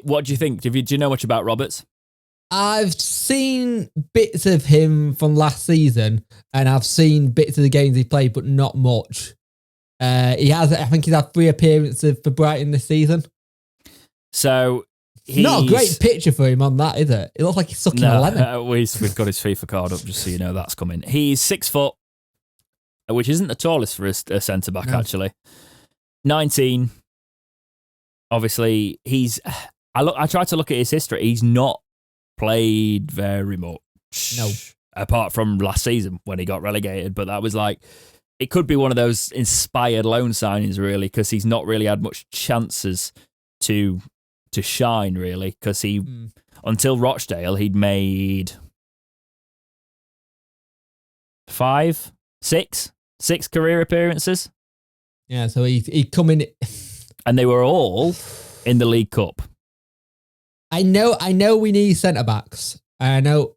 What do you think? Do you know much about Roberts? I've seen bits of him from last season, and I've seen bits of the games he played, but not much. I think he's had 3 appearances for Brighton this season. So... Not a great picture for him on that, is it? It looks like he's sucking a lemon. We've got his FIFA card up just so you know that's coming. He's 6 foot, which isn't the tallest for a centre-back, actually. 19. Obviously, I tried to look at his history. He's not played very much. No. Apart from last season when he got relegated. But that was it could be one of those inspired loan signings, really, because he's not really had much chances to shine, really, because until Rochdale, he'd made 6 career appearances. Yeah, so he'd come in... And they were all in the League Cup. I know we need centre-backs. I know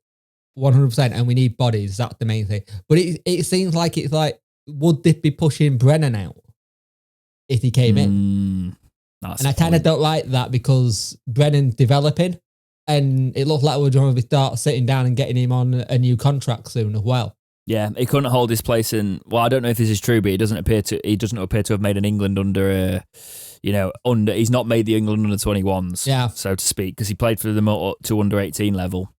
100%, and we need bodies. That's the main thing. But it seems like would this be pushing Brennan out if he came in? And I kind of don't like that because Brennan's developing, and it looks like we're going to start sitting down and getting him on a new contract soon as well. Yeah, he couldn't hold his place in. Well, I don't know if this is true, but he doesn't appear to have made an England under. He's not made the England under 21s, so to speak, because he played for them up to under 18 level.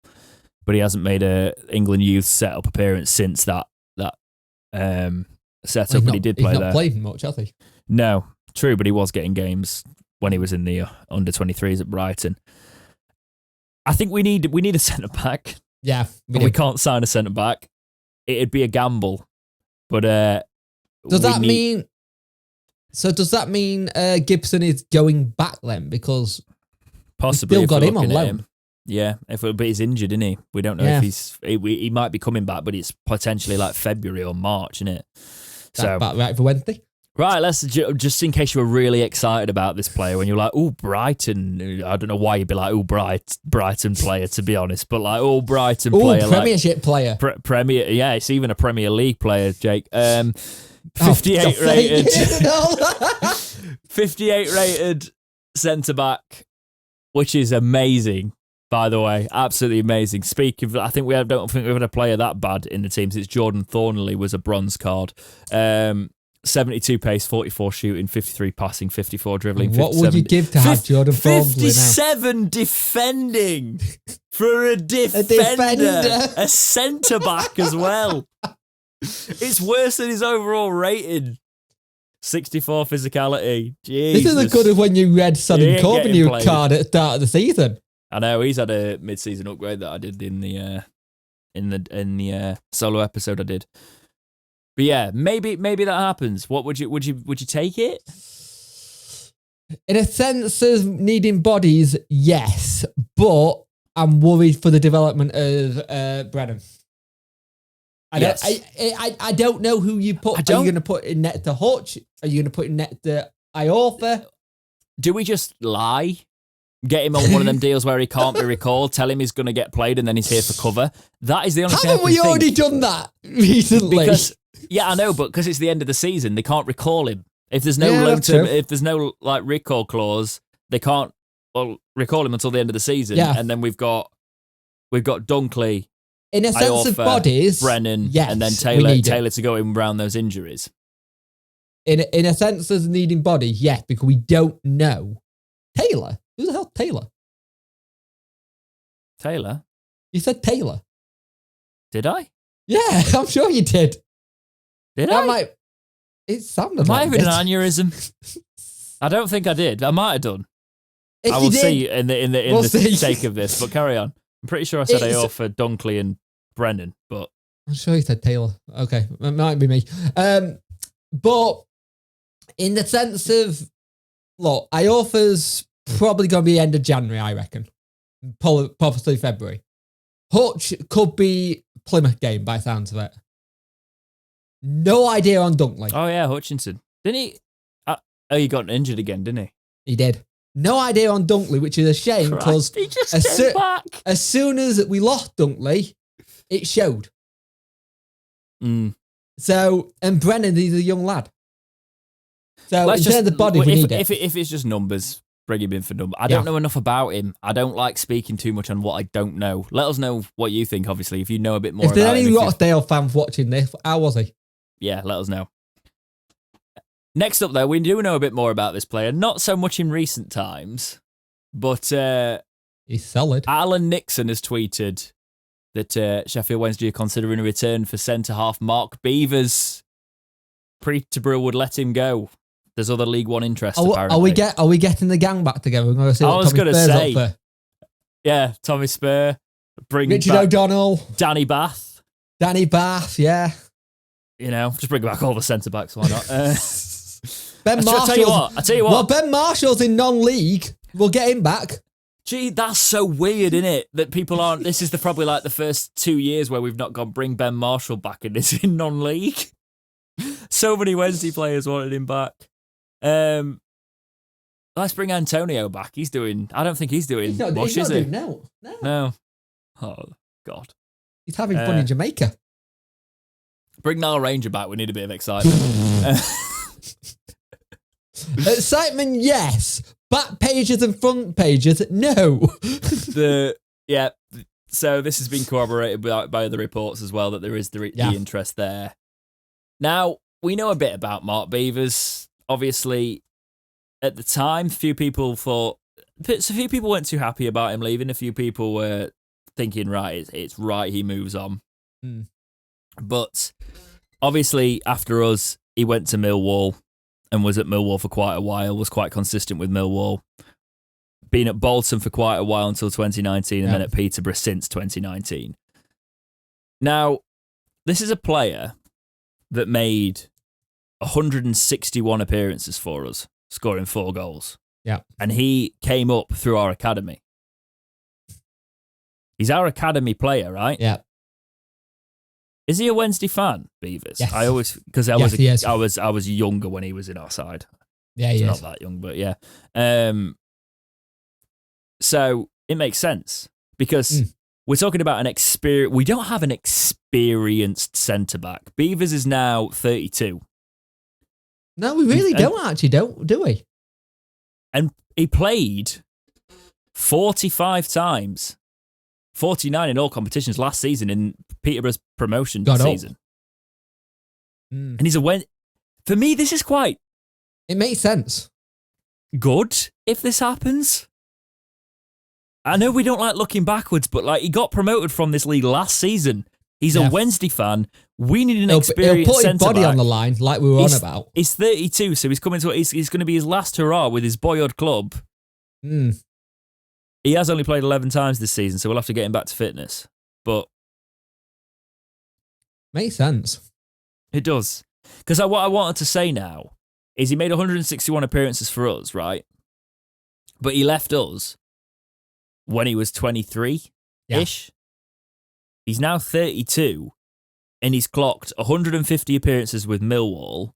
but he hasn't made a England youth set-up appearance since that set-up, but he did play there. He's there. not played much, has he? No, true, but he was getting games when he was in the under-23s at Brighton. I think we need a centre-back. Yeah. We can't sign a centre-back. It'd be a gamble, but does that mean Gibson is going back then? Because possibly we still got him on loan. Yeah, but he's injured, isn't he? We don't know if he might be coming back, but it's potentially like February or March, isn't it? So back right for Wednesday. Right, let's just in case you were really excited about this player when you're like, oh, Brighton. I don't know why you'd be like, oh, Brighton player, to be honest, but like, oh, Brighton player. Premiership player. Premier, yeah, it's even a Premier League player, Jake. 58 rated. 58 rated centre-back, which is amazing, by the way. Absolutely amazing. Speaking of, I don't think we've had a player that bad in the team since Jordan Thornley was a bronze card. 72 pace, 44 shooting, 53 passing, 54 dribbling. What would you give to have Jordan Thornley 57 now? defending for a defender. A centre-back as well. It's worse than his overall rating. 64 physicality. Jesus. This is the good of when you read Sonny Corbeanu card at the start of the season. I know, he's had a mid-season upgrade that I did in the solo episode I did. But yeah, maybe that happens. What would you take it? In a sense of needing bodies, yes, but I'm worried for the development of Brennan. I don't know who you put. Are you going to put in net to Hutch? Are you going to put in net to Iorfa? Do we just lie? Get him on one of them deals where he can't be recalled, tell him he's going to get played and then he's here for cover. That is the only thing. Haven't we already done that recently? Yeah, I know, but because it's the end of the season, they can't recall him. If there's no long term, if there's no like recall clause, they can't recall him until the end of the season. Yeah. And then we've got Dunkley, in a sense Iorfa, of bodies, Brennan, yes, and then Taylor to go in around those injuries. In a sense of needing bodies, yes, because we don't know. Taylor? Who the hell Taylor? Taylor? You said Taylor. Did I? Yeah, I'm sure you did. Did I? It sounded like it. Might have been an aneurysm. I don't think I did. I might have done. I will see in the take of this, but carry on. I'm pretty sure I said Iorfa, Dunkley and Brennan, but I'm sure you said Taylor. Okay, it might be me. But in the sense of, look, Iorfa's probably going to be end of January, I reckon. Possibly February. Hutch could be Plymouth game by the sounds of it. No idea on Dunkley. Oh yeah, Hutchinson. Didn't he? He got injured again, didn't he? He did. No idea on Dunkley, which is a shame because he just came back. As soon as we lost Dunkley, it showed. So, and Brennan, he's a young lad. So, in terms of body, we need it. If it's just numbers, bring him in for numbers. I don't know enough about him. I don't like speaking too much on what I don't know. Let us know what you think, obviously, if you know a bit more about him. If there's any Rochdale fans watching this, how was he? Yeah, let us know. Next up, though, we do know a bit more about this player. Not so much in recent times, but he's solid. Alan Nixon has tweeted that Sheffield Wednesday are considering a return for centre-half Mark Beevers. Peterborough would let him go. There's other League One interest, apparently. Are we getting the gang back together? We're going to see what Tommy Spur's up for. Yeah, Tommy Spur. Bring Richard back O'Donnell. Danny Bath, yeah. You know, just bring back all the centre-backs, why not? Ben Marshall. I tell you what. Well, Ben Marshall's in non-league. We'll get him back. Gee, that's so weird, isn't it? That people aren't... This is probably like the first 2 years where we've not gone bring Ben Marshall back and it's in non-league. So many Wednesday players wanted him back. Let's bring Antonio back. He's doing... I don't think he's doing much, is he? No. Oh, God. He's having fun in Jamaica. Bring Nile Ranger back. We need a bit of excitement. Excitement, yes. Back pages and front pages, no. So this has been corroborated by the reports as well that there is the interest there. Now, we know a bit about Mark Beevers. Obviously, at the time, a few people weren't too happy about him leaving. A few people were thinking, right, it's right he moves on. Mm. But obviously, after us, he went to Millwall and was at Millwall for quite a while, was quite consistent with Millwall. Been at Bolton for quite a while until 2019, and then at Peterborough since 2019. Now, this is a player that made 161 appearances for us, scoring 4 goals. Yeah. And he came up through our academy. He's our academy player, right? Yeah. Is he a Wednesday fan, Beavers? Yes. I always, because I was younger when he was in our side. Yeah, he is. Not that young, but yeah. So it makes sense because we're talking about an experience. We don't have an experienced centre back. Beavers is now 32. No, we really don't actually, do we? And he played 45 times, 49 in all competitions last season in Peterborough's promotion season. And he's for me, this is quite... It makes sense. Good if this happens. I know we don't like looking backwards, but like he got promoted from this league last season. He's a Wednesday fan. We need an experienced he'll put his body on the line, like we were on about. He's 32, so he's coming to. He's going to be his last hurrah with his boyhood club. He has only played 11 times this season, so we'll have to get him back to fitness. But makes sense. It does, because what I wanted to say now is he made 161 appearances for us, right? But he left us when he was 23-ish. Yeah. He's now 32, and he's clocked 150 appearances with Millwall,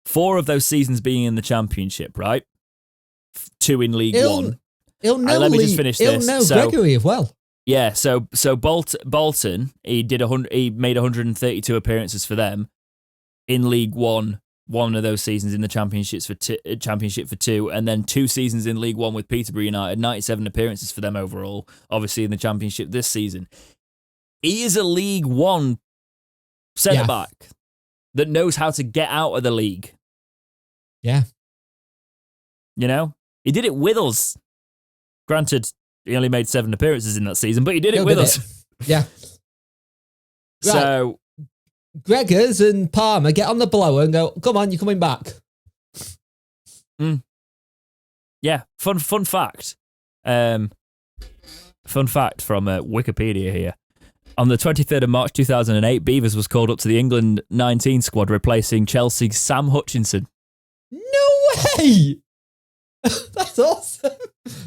4 of those seasons being in the Championship, right? 2 in League One. Let me just finish this. He'll know Gregory as well. Yeah, so Bolton, he made 132 appearances for them in League One. One of those seasons in the Championship for 2, and then 2 seasons in League One with Peterborough United, 97 appearances for them overall, obviously in the Championship this season. He is a League One centre-back that knows how to get out of the league. Yeah. You know? He did it with us. Granted, he only made 7 appearances in that season, but he did it with us. Yeah. So... Gregors and Palmer get on the blower and go, come on, you're coming back. Yeah, fun fact. Fun fact from Wikipedia here. On the 23rd of March 2008, Beavers was called up to the England 19 squad, replacing Chelsea's Sam Hutchinson. No way! That's awesome.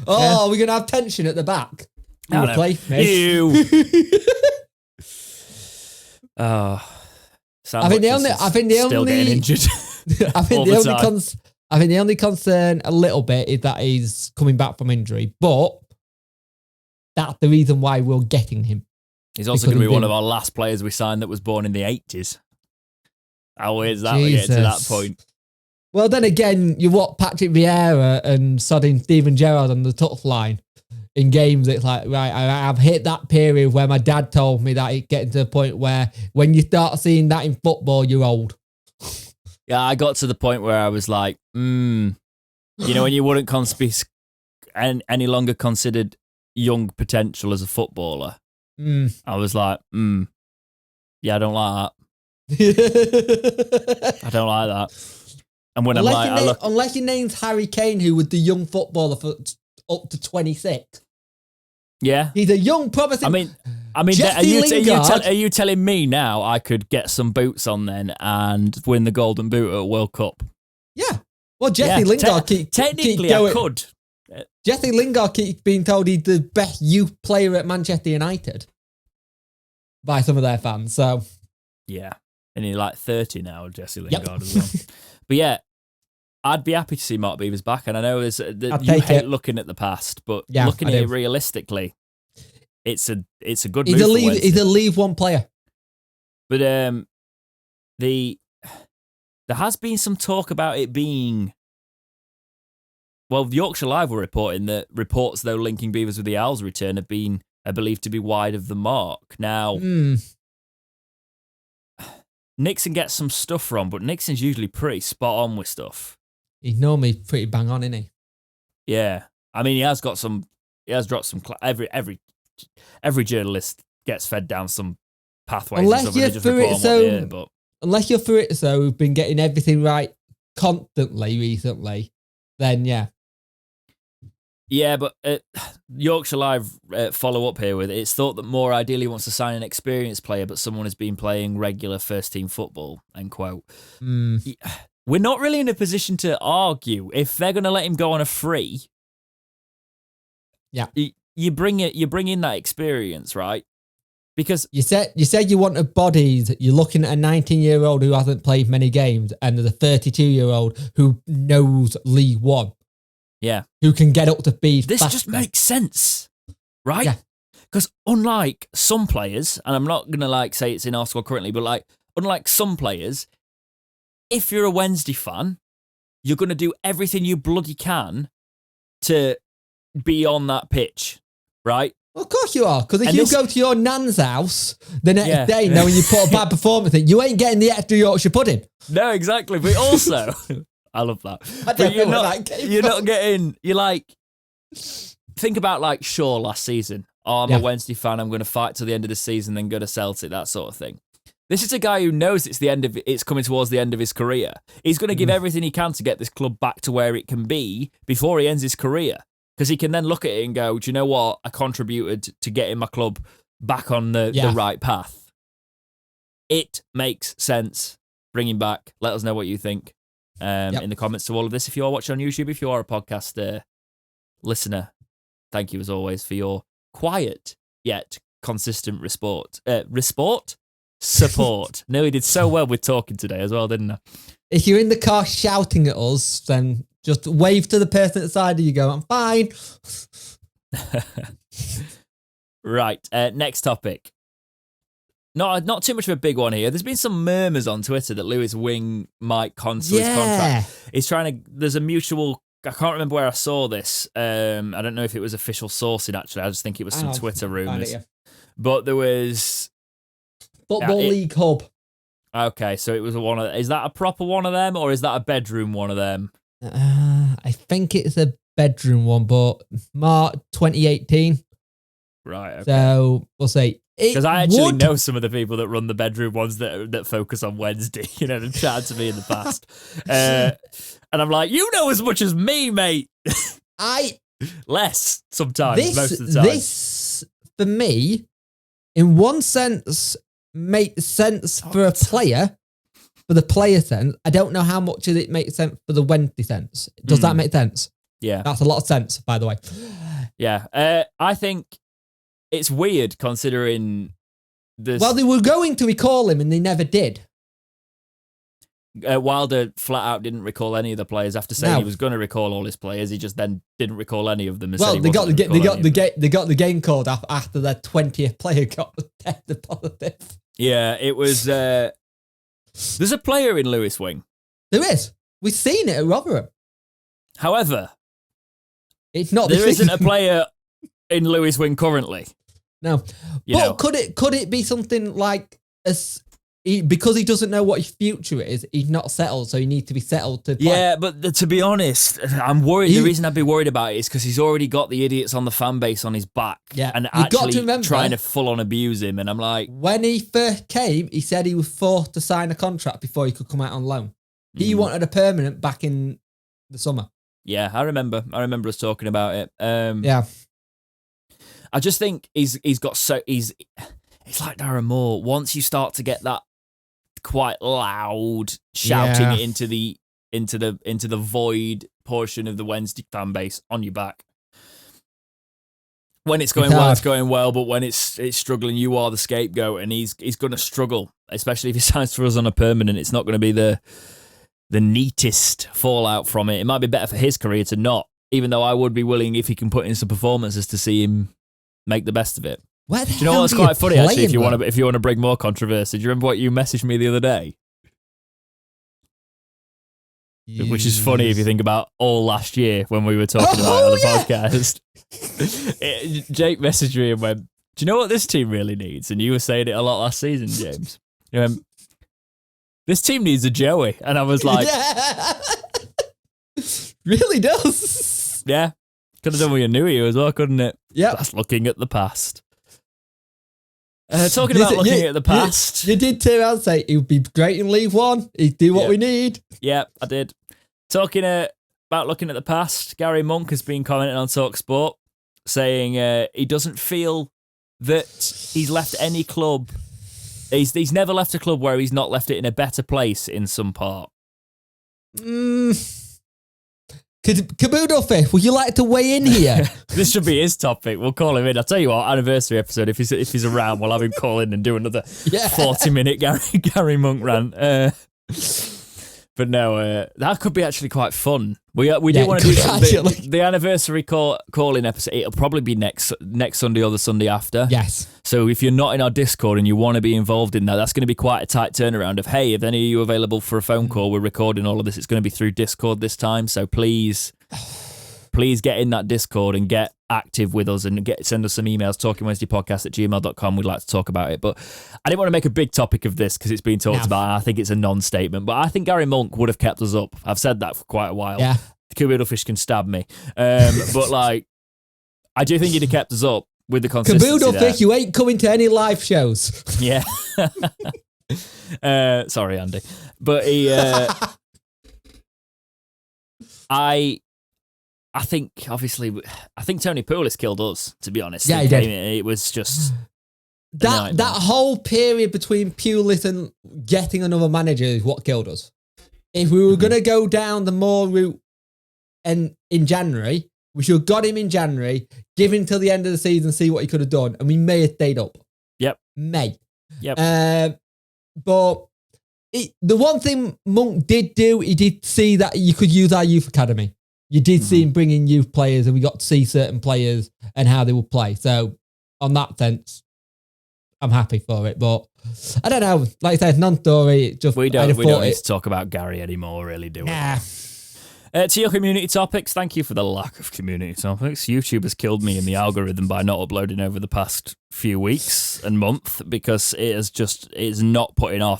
Oh, we're going to have tension at the back. You replace me. Ew. Oh... I think the only getting injured. I think the only concern a little bit is that he's coming back from injury, but that's the reason why we're getting him. He's also going to be one of our last players we signed that was born in the 80s. How is that we get to that point? Well, then again, you watch Patrick Vieira and sodding Steven Gerrard on the touchline. In games, it's like, right, I've hit that period where my dad told me that it's getting to the point where when you start seeing that in football, you're old. Yeah, I got to the point where I was like, you know, when you wouldn't be any longer considered young potential as a footballer. I was like, yeah, I don't like that. I don't like that. And when unless your name's Harry Kane, who was the young footballer for up to 26. Yeah, he's a young, promising. I mean, are you telling me now I could get some boots on then and win the Golden Boot at World Cup? Yeah. Well, Jesse Lingard technically I could. Jesse Lingard keeps being told he's the best youth player at Manchester United by some of their fans. So yeah, and he's like 30 now, Jesse Lingard as well. But yeah. I'd be happy to see Mark Beavers back, and I know you hate looking at the past, but looking at it realistically, it's a good move. He's a League One player. But there has been some talk about it being. Well, Yorkshire Live were reporting that reports though linking Beavers with the Owls' return have been believed to be wide of the mark. Now, Nixon gets some stuff wrong, but Nixon's usually pretty spot on with stuff. He's normally pretty bang on, isn't he? Yeah, I mean, he has dropped some every every journalist gets fed down some pathways. Unless and stuff, you're and they just through report it, on what so they hear, but unless you're through it, so we've been getting everything right constantly recently, then yeah. yeah, but Yorkshire Live follow up here with it's thought that Moore ideally wants to sign an experienced player, but someone has been playing regular first team football. End quote. We're not really in a position to argue if they're going to let him go on a free. Yeah, you bring in that experience, right? Because you said you wanted bodies. You're looking at a 19-year-old who hasn't played many games, and there's a 32-year-old who knows League One. Yeah, who can get up to speed. This faster. just makes sense, right? Yeah. Because unlike some players, and I'm not gonna say it's in our squad currently, but unlike some players, if you're a Wednesday fan, you're gonna do everything you bloody can to be on that pitch, right? Well, of course you are, because if you go to your nan's house the next day knowing you put a bad performance in, you ain't getting the extra Yorkshire pudding. No, exactly. But also, I love that. But you're not getting, think about Shaw last season. Oh, I'm a Wednesday fan. I'm going to fight till the end of the season, then go to Celtic, that sort of thing. This is a guy who knows it's coming towards the end of his career. He's going to give everything he can to get this club back to where it can be before he ends his career. Because he can then look at it and go, do you know what? I contributed to getting my club back on the right path. It makes sense. Bring him back. Let us know what you think in the comments to all of this. If you are watching on YouTube, if you are a podcast listener, thank you as always for your quiet yet consistent support. Nearly did so well with talking today as well, didn't I? If you're in the car shouting at us, then just wave to the person at the side of you, go, I'm fine. Right, next topic. Not too much of a big one here. There's been some murmurs on Twitter that Lewis Wing might cancel his contract. He's there's a mutual, I can't remember where I saw this. I don't know if it was official sourcing, actually. I just think it was some Twitter rumours. But there was... Football League Hub. Okay, so it was is that a proper one of them, or is that a bedroom one of them? I think it's a bedroom one, but March 2018. Right. Okay. So we'll see. Because I actually know some of the people that run the bedroom ones that focus on Wednesday. They've chatted to me in the past, and I'm like, you know as much as me, mate. Less sometimes. Most of the time. This for me, in one sense, makes sense for a player. For the player sense, I don't know how much of it makes sense for the Wednesday sense. Does that make sense? Yeah. That's a lot of sense, by the way. Yeah. I think it's weird considering this. Well, they were going to recall him and they never did. Wilder flat out didn't recall any of the players after saying he was going to recall all his players. He just then didn't recall any of them. Well, they got the game called after their 20th player got tested positive. Yeah, it was... There's a player in Lewis Wing. There is. We've seen it at Rotherham. However, it's not. There isn't a player in Lewis Wing currently. No, could it be something like because he doesn't know what his future is? He's not settled, so he needs to be settled to play. Yeah, but to be honest, I'm worried. The reason I'd be worried about it is because he's already got the idiots on the fan base on his back. Yeah, and actually trying to full on abuse him. And I'm like, when he first came, he said he was forced to sign a contract before he could come out on loan. He wanted a permanent back in the summer. Yeah, I remember us talking about it. Yeah, I just think he's got it's like Darren Moore. Once you start to get that quite loud shouting it into the void portion of the Wednesday fan base on your back. When it's going well, it's going well, but when it's struggling, you are the scapegoat, and he's going to struggle, especially if he signs for us on a permanent. It's not going to be the neatest fallout from it. It might be better for his career to not, even though I would be willing, if he can put in some performances, to see him make the best of it. Do you know what's quite funny, actually, if you want to bring more controversy? Do you remember what you messaged me the other day? Yes. Which is funny if you think about all last year when we were talking about it on the podcast. Jake messaged me and went, do you know what this team really needs? And you were saying it a lot last season, James. You went, this team needs a Joey. And I was like... Really does. Yeah. Could have done with a new you as well, couldn't it? Yeah. That's looking at the past. Talking about looking at the past. You did turn around and say he would be great in League One. He'd do what we need. Yeah, I did. Talking about looking at the past, Gary Monk has been commenting on TalkSport, saying he doesn't feel that he's left any club. He's never left a club where he's not left it in a better place in some part. Caboodle, would you like to weigh in here? This should be his topic. We'll call him in. I'll tell you what, anniversary episode, if he's around, we'll have him call in and do another 40-minute Gary Monk rant. But no, that could be actually quite fun. We do want to do the anniversary call-in episode. It'll probably be next Sunday or the Sunday after. Yes. So if you're not in our Discord and you want to be involved in that, that's going to be quite a tight turnaround of, hey, if any of you are available for a phone call, we're recording all of this. It's going to be through Discord this time. So please get in that Discord and get active with us and send us some emails, talkingwednesdaypodcast@gmail.com. We'd like to talk about it. But I didn't want to make a big topic of this because it's been talked about. I think it's a non-statement. But I think Gary Monk would have kept us up. I've said that for quite a while. Yeah. The Caboodlefish can stab me. But like, I do think he'd have kept us up with the consistency Caboodlefish, you ain't coming to any live shows. Yeah. Sorry, Andy. But he... I think, obviously, Tony Pulis killed us, to be honest. Yeah, he did. It was just... That whole period between Pulis and getting another manager is what killed us. If we were going to go down the Moore route and in January, we should have got him in January, give him till the end of the season, see what he could have done, and we may have stayed up. Yep. But the one thing Monk did do, he did see that you could use our youth academy. You did see him bring in youth players, and we got to see certain players and how they would play. So, on that sense, I'm happy for it. But I don't know. Like I said, non-story. We don't need to talk about Gary anymore, really, do we? Nah. To your community topics, thank you for the lack of community topics. YouTube has killed me in the algorithm by not uploading over the past few weeks and month because it's not putting our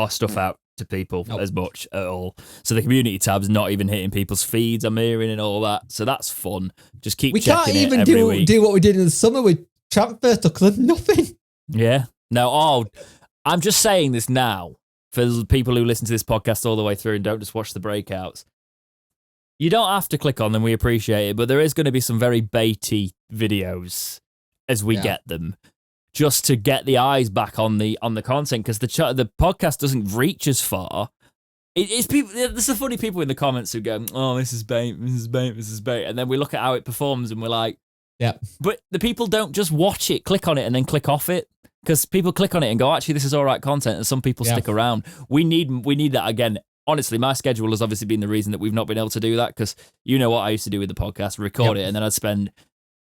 stuff out to people as much at all. So the community tab's not even hitting people's feeds, I'm hearing, and all that. So that's fun. Just keep checking it every week. We can't even do what we did in the summer with transfer stuff because nothing. Yeah. No, I'm just saying this now for people who listen to this podcast all the way through and don't just watch the breakouts. You don't have to click on them, we appreciate it, but there is going to be some very baity videos as we get them, just to get the eyes back on the content, because the podcast doesn't reach as far. It's people. There's the funny people in the comments who go, "Oh, this is bait, and then we look at how it performs and we're like, "Yeah." But the people don't just watch it, click on it, and then click off it, because people click on it and go, "Actually, this is all right content," and some people stick around. We need that again. Honestly, my schedule has obviously been the reason that we've not been able to do that, because you know what I used to do with the podcast, record it, and then I'd spend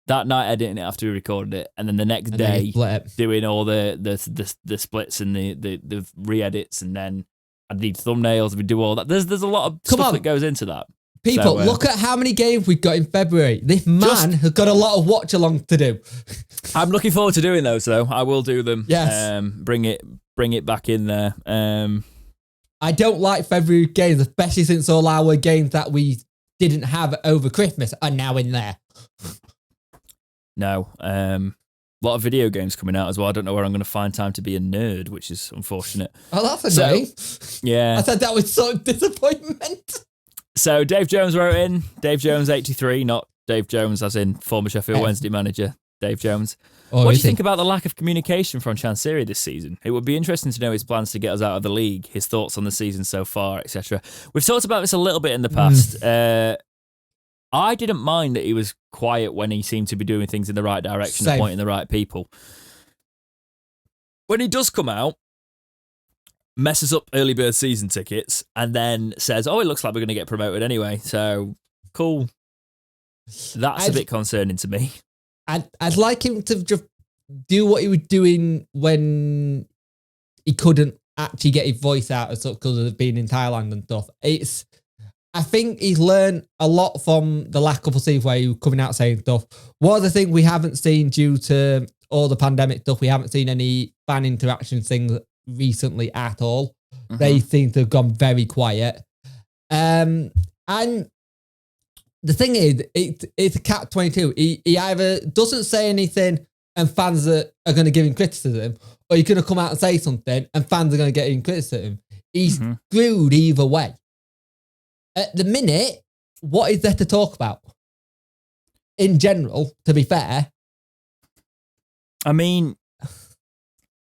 that night editing it after we recorded it, and then the next day doing all the splits and the re-edits, and then I'd need thumbnails, we'd do all that. There's a lot of stuff that goes into that. People, look at how many games we've got in February. This man has got a lot of watch-alongs to do. I'm looking forward to doing those, though. I will do them. Yes. Bring it back in there. I don't like February games, especially since all our games that we didn't have over Christmas are now in there. No. A lot of video games coming out as well. I don't know where I'm going to find time to be a nerd, which is unfortunate. Oh, that's annoying. Yeah. I said that was so disappointment. So Dave Jones wrote in, Dave Jones 83, not Dave Jones as in former Sheffield Wednesday manager, Dave Jones. What do you think about the lack of communication from Chansiri this season? It would be interesting to know his plans to get us out of the league, his thoughts on the season so far, etc. We've talked about this a little bit in the past. I didn't mind that he was quiet when he seemed to be doing things in the right direction and pointing the right people. When he does come out, messes up early bird season tickets, and then says, "Oh, it looks like we're going to get promoted anyway, so cool." That's a bit concerning to me. I'd like him to just do what he was doing when he couldn't actually get his voice out and stuff because of being in Thailand and stuff. I think he's learned a lot from the last couple of seasons where he was coming out saying stuff. One of the things we haven't seen due to all the pandemic stuff, we haven't seen any fan interaction things recently at all. They seem to have gone very quiet. And the thing is, it's a catch-22. He either doesn't say anything and fans are going to give him criticism, or you're going to come out and say something and fans are going to get him criticism. He's screwed either way. At the minute, what is there to talk about? In general, to be fair. I mean,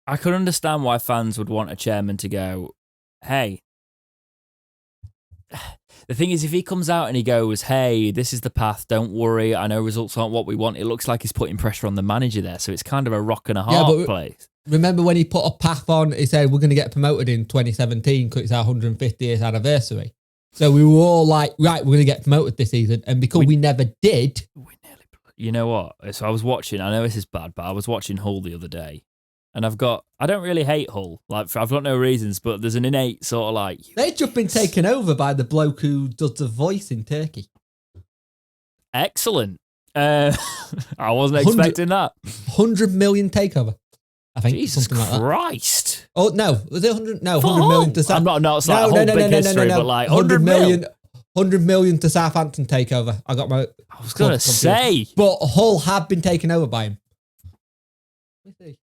I could understand why fans would want a chairman to go, hey. The thing is, if he comes out and he goes, hey, this is the path, don't worry, I know results aren't what we want, it looks like he's putting pressure on the manager there. So it's kind of a rock and a hard place. Remember when he put a path on, he said, we're going to get promoted in 2017 because it's our 150th anniversary. So we were all like, right, we're going to get promoted this season. And because we never did. You know what? So I was watching, I know this is bad, but I was watching Hull the other day. And I don't really hate Hull. Like, I've got no reasons, but there's an innate sort of like... They've just been taken over by the bloke who does the voice in Turkey. Excellent. I wasn't expecting that. 100 million takeover. I think Jesus something like that. Christ. Oh, no. Was it 100? No, 100 million to Southampton. I'm not like whole big history, but like 100 million. 100 million to Southampton takeover. I was going to say. But Hull have been taken over by him. Let me see.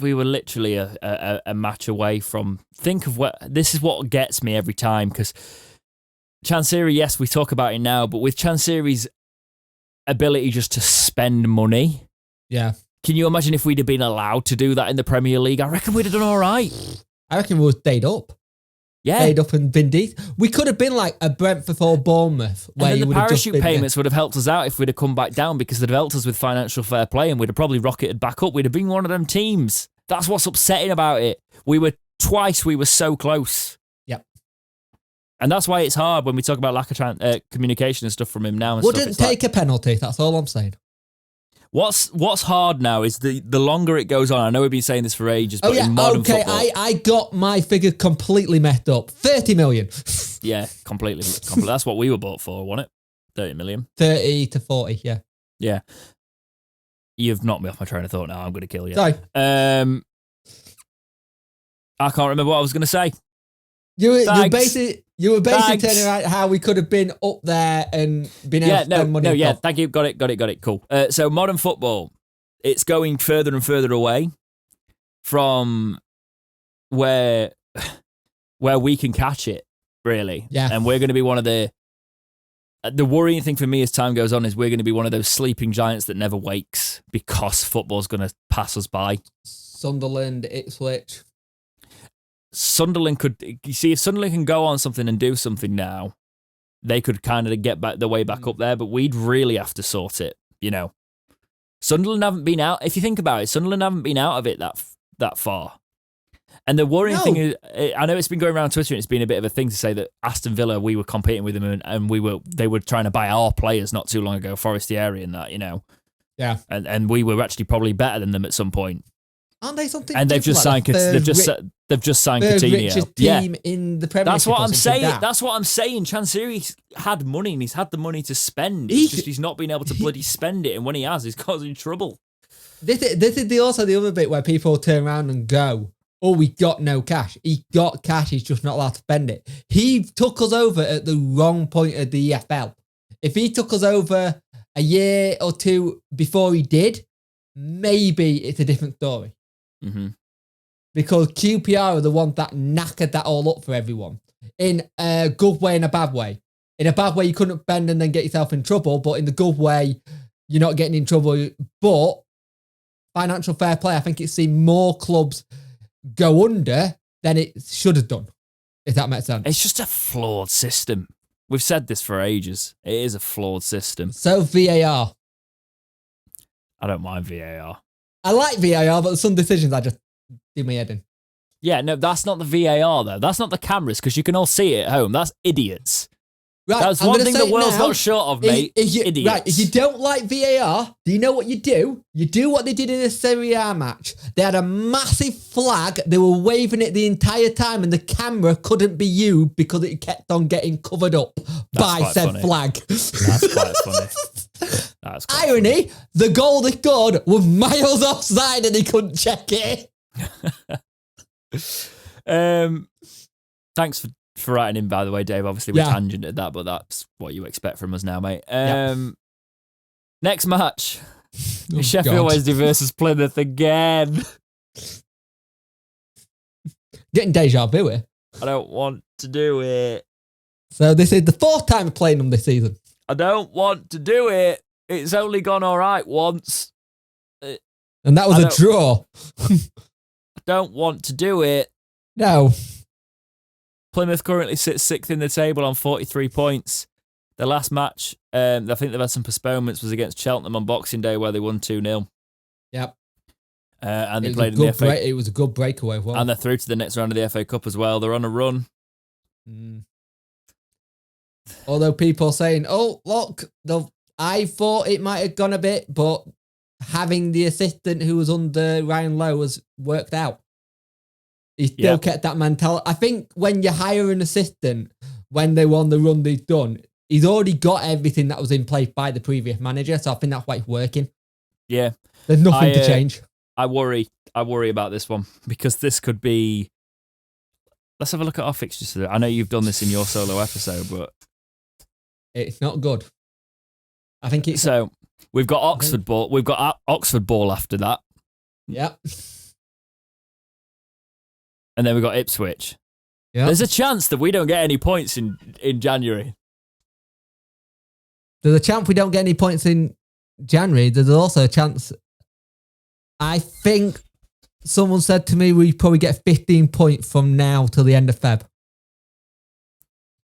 We were literally a match away from, think of what, this is what gets me every time, because Chansiri, yes, we talk about it now, but with Chansiri's ability just to spend money. Yeah. Can you imagine if we'd have been allowed to do that in the Premier League? I reckon we'd have done all right. I reckon we would have stayed up. Yeah. Stayed up and been decent. We could have been like a Brentford or Bournemouth. Where and then you the would parachute payments would have helped us out if we'd have come back down, because they'd have helped us with financial fair play and we'd have probably rocketed back up. We'd have been one of them teams. That's what's upsetting about it. We were so close. Yep. And that's why it's hard when we talk about lack of communication and stuff from him now. And Wouldn't take a penalty. That's all I'm saying. What's hard now is the longer it goes on. I know we've been saying this for ages, but in modern football... I got my figure completely messed up. 30 million. Yeah, completely. That's what we were bought for, wasn't it? 30 million. 30 to 40, yeah. Yeah. You've knocked me off my train of thought now. I'm going to kill you. Sorry. I can't remember what I was going to say. You were basically turning around how we could have been up there and been able to spend money. Yeah, thank you. Got it. Cool. So modern football, it's going further and further away from where we can catch it, really. Yeah. And we're going to be one of the worrying thing for me as time goes on is we're going to be one of those sleeping giants that never wakes because football's going to pass us by. Sunderland, Ipswich. Sunderland if Sunderland can go on something and do something now, they could kind of get back the way back up there, but we'd really have to sort it, you know. Sunderland haven't been out, if you think about it, Sunderland haven't been out of it that far. And the worrying thing is, I know it's been going around Twitter and it's been a bit of a thing to say that Aston Villa, we were competing with them and they were trying to buy our players not too long ago, Forestieri and that, you know. Yeah. And we were actually probably better than them at some point. Aren't they something? And they've just signed Coutinho. Team in the Premier League. That's what I'm saying. That's what I'm saying. Chansiri's had money and he's had the money to spend. It's just he's not been able to bloody spend it, and when he has, he's causing trouble. This is also the other bit where people turn around and go, "Oh, we got no cash." He got cash. He's just not allowed to spend it. He took us over at the wrong point of the EFL. If he took us over a year or two before he did, maybe it's a different story. Mm-hmm. Because QPR are the ones that knackered that all up for everyone. In a good way and a bad way. In a bad way, you couldn't bend and then get yourself in trouble. But in the good way, you're not getting in trouble. But financial fair play, I think it's seen more clubs go under than it should have done. If that makes sense. It's just a flawed system. We've said this for ages. It is a flawed system. So VAR. I don't mind VAR. I like VAR, but some decisions I just do my head in. Yeah, no, that's not the VAR, though. That's not the cameras, because you can all see it at home. That's idiots. Right, that's one thing the world's not short of, mate. Idiots. Right, if you don't like VAR, do you know what you do? You do what they did in a Serie A match. They had a massive flag. They were waving it the entire time, and the camera couldn't be you because it kept on getting covered up by said flag. That's quite funny. That's quite irony, funny. The goal they scored was miles offside and he couldn't check it. Thanks for for writing in, by the way, Dave. Obviously, we tangented that, but that's what you expect from us now, mate. Next match. Sheffield Wednesday versus Plymouth again. Getting deja vu here. I don't want to do it. So this is the 4th time we're playing them this season. I don't want to do it. It's only gone all right once. And that was a draw. I don't want to do it. No. Plymouth currently sits 6th in the table on 43 points. The last match, I think they've had some postponements, was against Cheltenham on Boxing Day where they won 2-0. Yep. And they played in the FA. It was a good breakaway. Well. And they're through to the next round of the FA Cup as well. They're on a run. Although people are saying, oh, look, I thought it might have gone a bit, but having the assistant who was under Ryan Lowe has worked out. He still kept that mentality. I think when you hire an assistant, when they won the run they've done, he's already got everything that was in place by the previous manager. So I think that's why it's working. Yeah. There's nothing to change. I worry about this one because this could be. Let's have a look at our fixtures today. I know you've done this in your solo episode, but it's not good. I think it's so. We've got Oxford Ball. We've got Oxford Ball after that. Yep. And then we've got Ipswich. Yeah. There's a chance that we don't get any points in January. There's a chance we don't get any points in January. There's also a chance. I think someone said to me we probably get 15 points from now till the end of Feb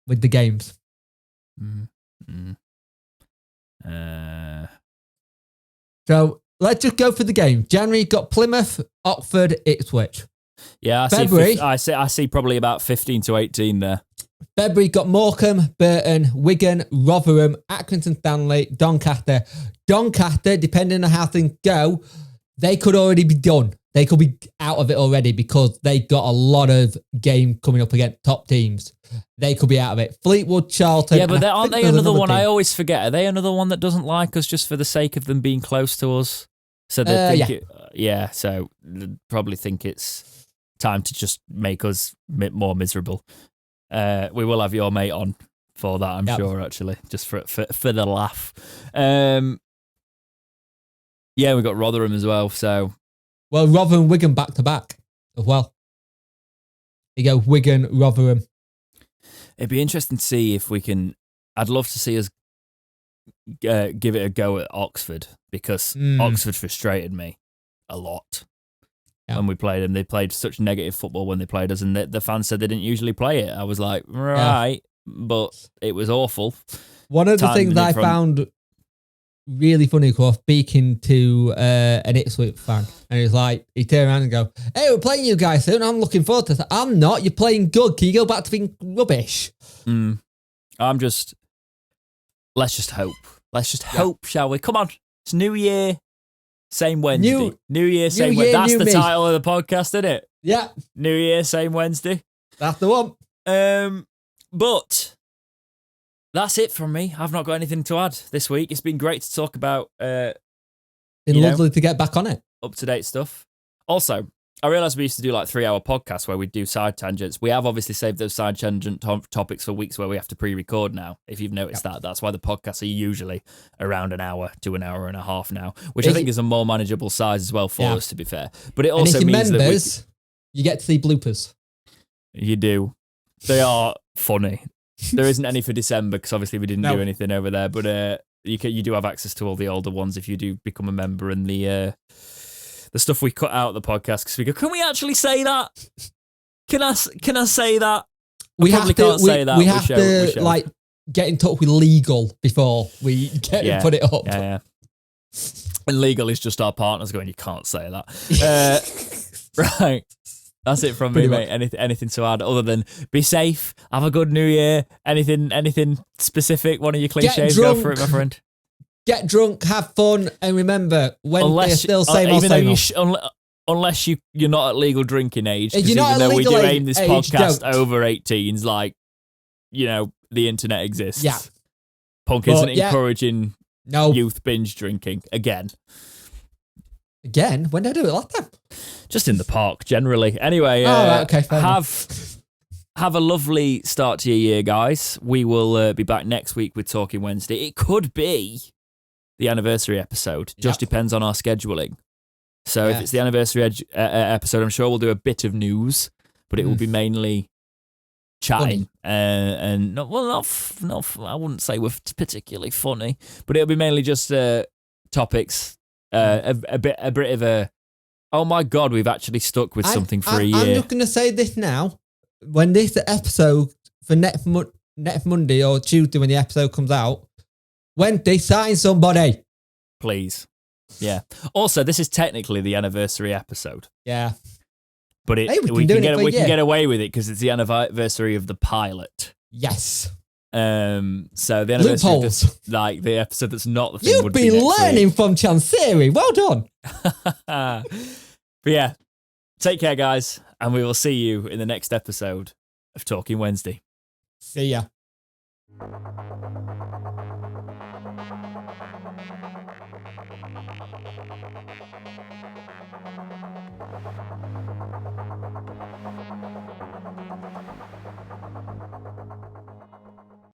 with the games. So let's just go for the game. January got Plymouth, Oxford, Ipswich. Yeah, I see probably about 15 to 18 there. February got Morecambe, Burton, Wigan, Rotherham, Accrington Stanley, Doncaster. Doncaster, depending on how things go, they could already be done. They could be out of it already because they got a lot of game coming up against top teams. They could be out of it. Fleetwood, Charlton. Yeah, but aren't they another one? I always forget. Are they another one that doesn't like us just for the sake of them being close to us? So they think so they probably think it's time to just make us more miserable. We will have your mate on for that, I'm sure, actually, just for the laugh. Yeah, we got Rotherham as well. So, well, Rotherham, Wigan back to back as well. You go Wigan, Rotherham. It'd be interesting to see if we can. I'd love to see us give it a go at Oxford because Oxford frustrated me a lot when we played them. They played such negative football when they played us, and the fans said they didn't usually play it. I was like, right, but it was awful. One of the things I found really funny was speaking to an Ipswich fan, and he's like, he turned around and go, "Hey, we're playing you guys soon. I'm looking forward to that." I'm not. You're playing good. Can you go back to being rubbish? Let's just hope. Let's just hope, shall we? Come on. It's New Year, same Wednesday. New Year, same Wednesday. That's the title of the podcast, isn't it? Yeah. New Year, same Wednesday. That's the one. But that's it from me. I've not got anything to add this week. It's been great to talk about. Been lovely to get back on it. Up-to-date stuff. Also, I realised we used to do like 3-hour podcasts where we'd do side tangents. We have obviously saved those side tangent topics for weeks where we have to pre-record now. If you've noticed that, that's why the podcasts are usually around an hour to an hour and a half now, which I think is a more manageable size as well for us, to be fair. But it also means that you get to see bloopers. You do. They are funny. There isn't any for December because obviously we didn't do anything over there, but you do have access to all the older ones if you do become a member, and the stuff we cut out of the podcast because we go, can we actually say that? Can I say that? We have to like get in touch with legal before we put it up. Yeah. And legal is just our partners going, you can't say that. Right. That's it from me, mate. Anything to add other than be safe, have a good New Year? Anything specific? One of your cliches? Go for it, my friend. Get drunk, have fun, and remember, when they're still unless you're not at legal drinking age, because even though we do aim this podcast over 18s, like, the internet exists. Yeah. Punk isn't encouraging youth binge drinking again. Again? When did I do it last time? Just in the park, generally. Anyway, okay, have a lovely start to your year, guys. We will be back next week with Talking Wednesday. It could be the anniversary episode. Just depends on our scheduling. So if it's the anniversary episode, I'm sure we'll do a bit of news, but it will be mainly chatting. And I wouldn't say we're particularly funny, but it'll be mainly just topics. A bit of a. Oh my God, we've actually stuck with something for a year. I'm just going to say this now. When this episode for next Monday or Tuesday, when the episode comes out, when they sign somebody, please. Yeah. Also, this is technically the anniversary episode. Yeah. But we can get away with it because it's the anniversary of the pilot. Yes. So the anniversary of the episode that's not the thing. You've been learning from Chansiri. Well done. But yeah, take care, guys, and we will see you in the next episode of Talking Wednesday. See ya.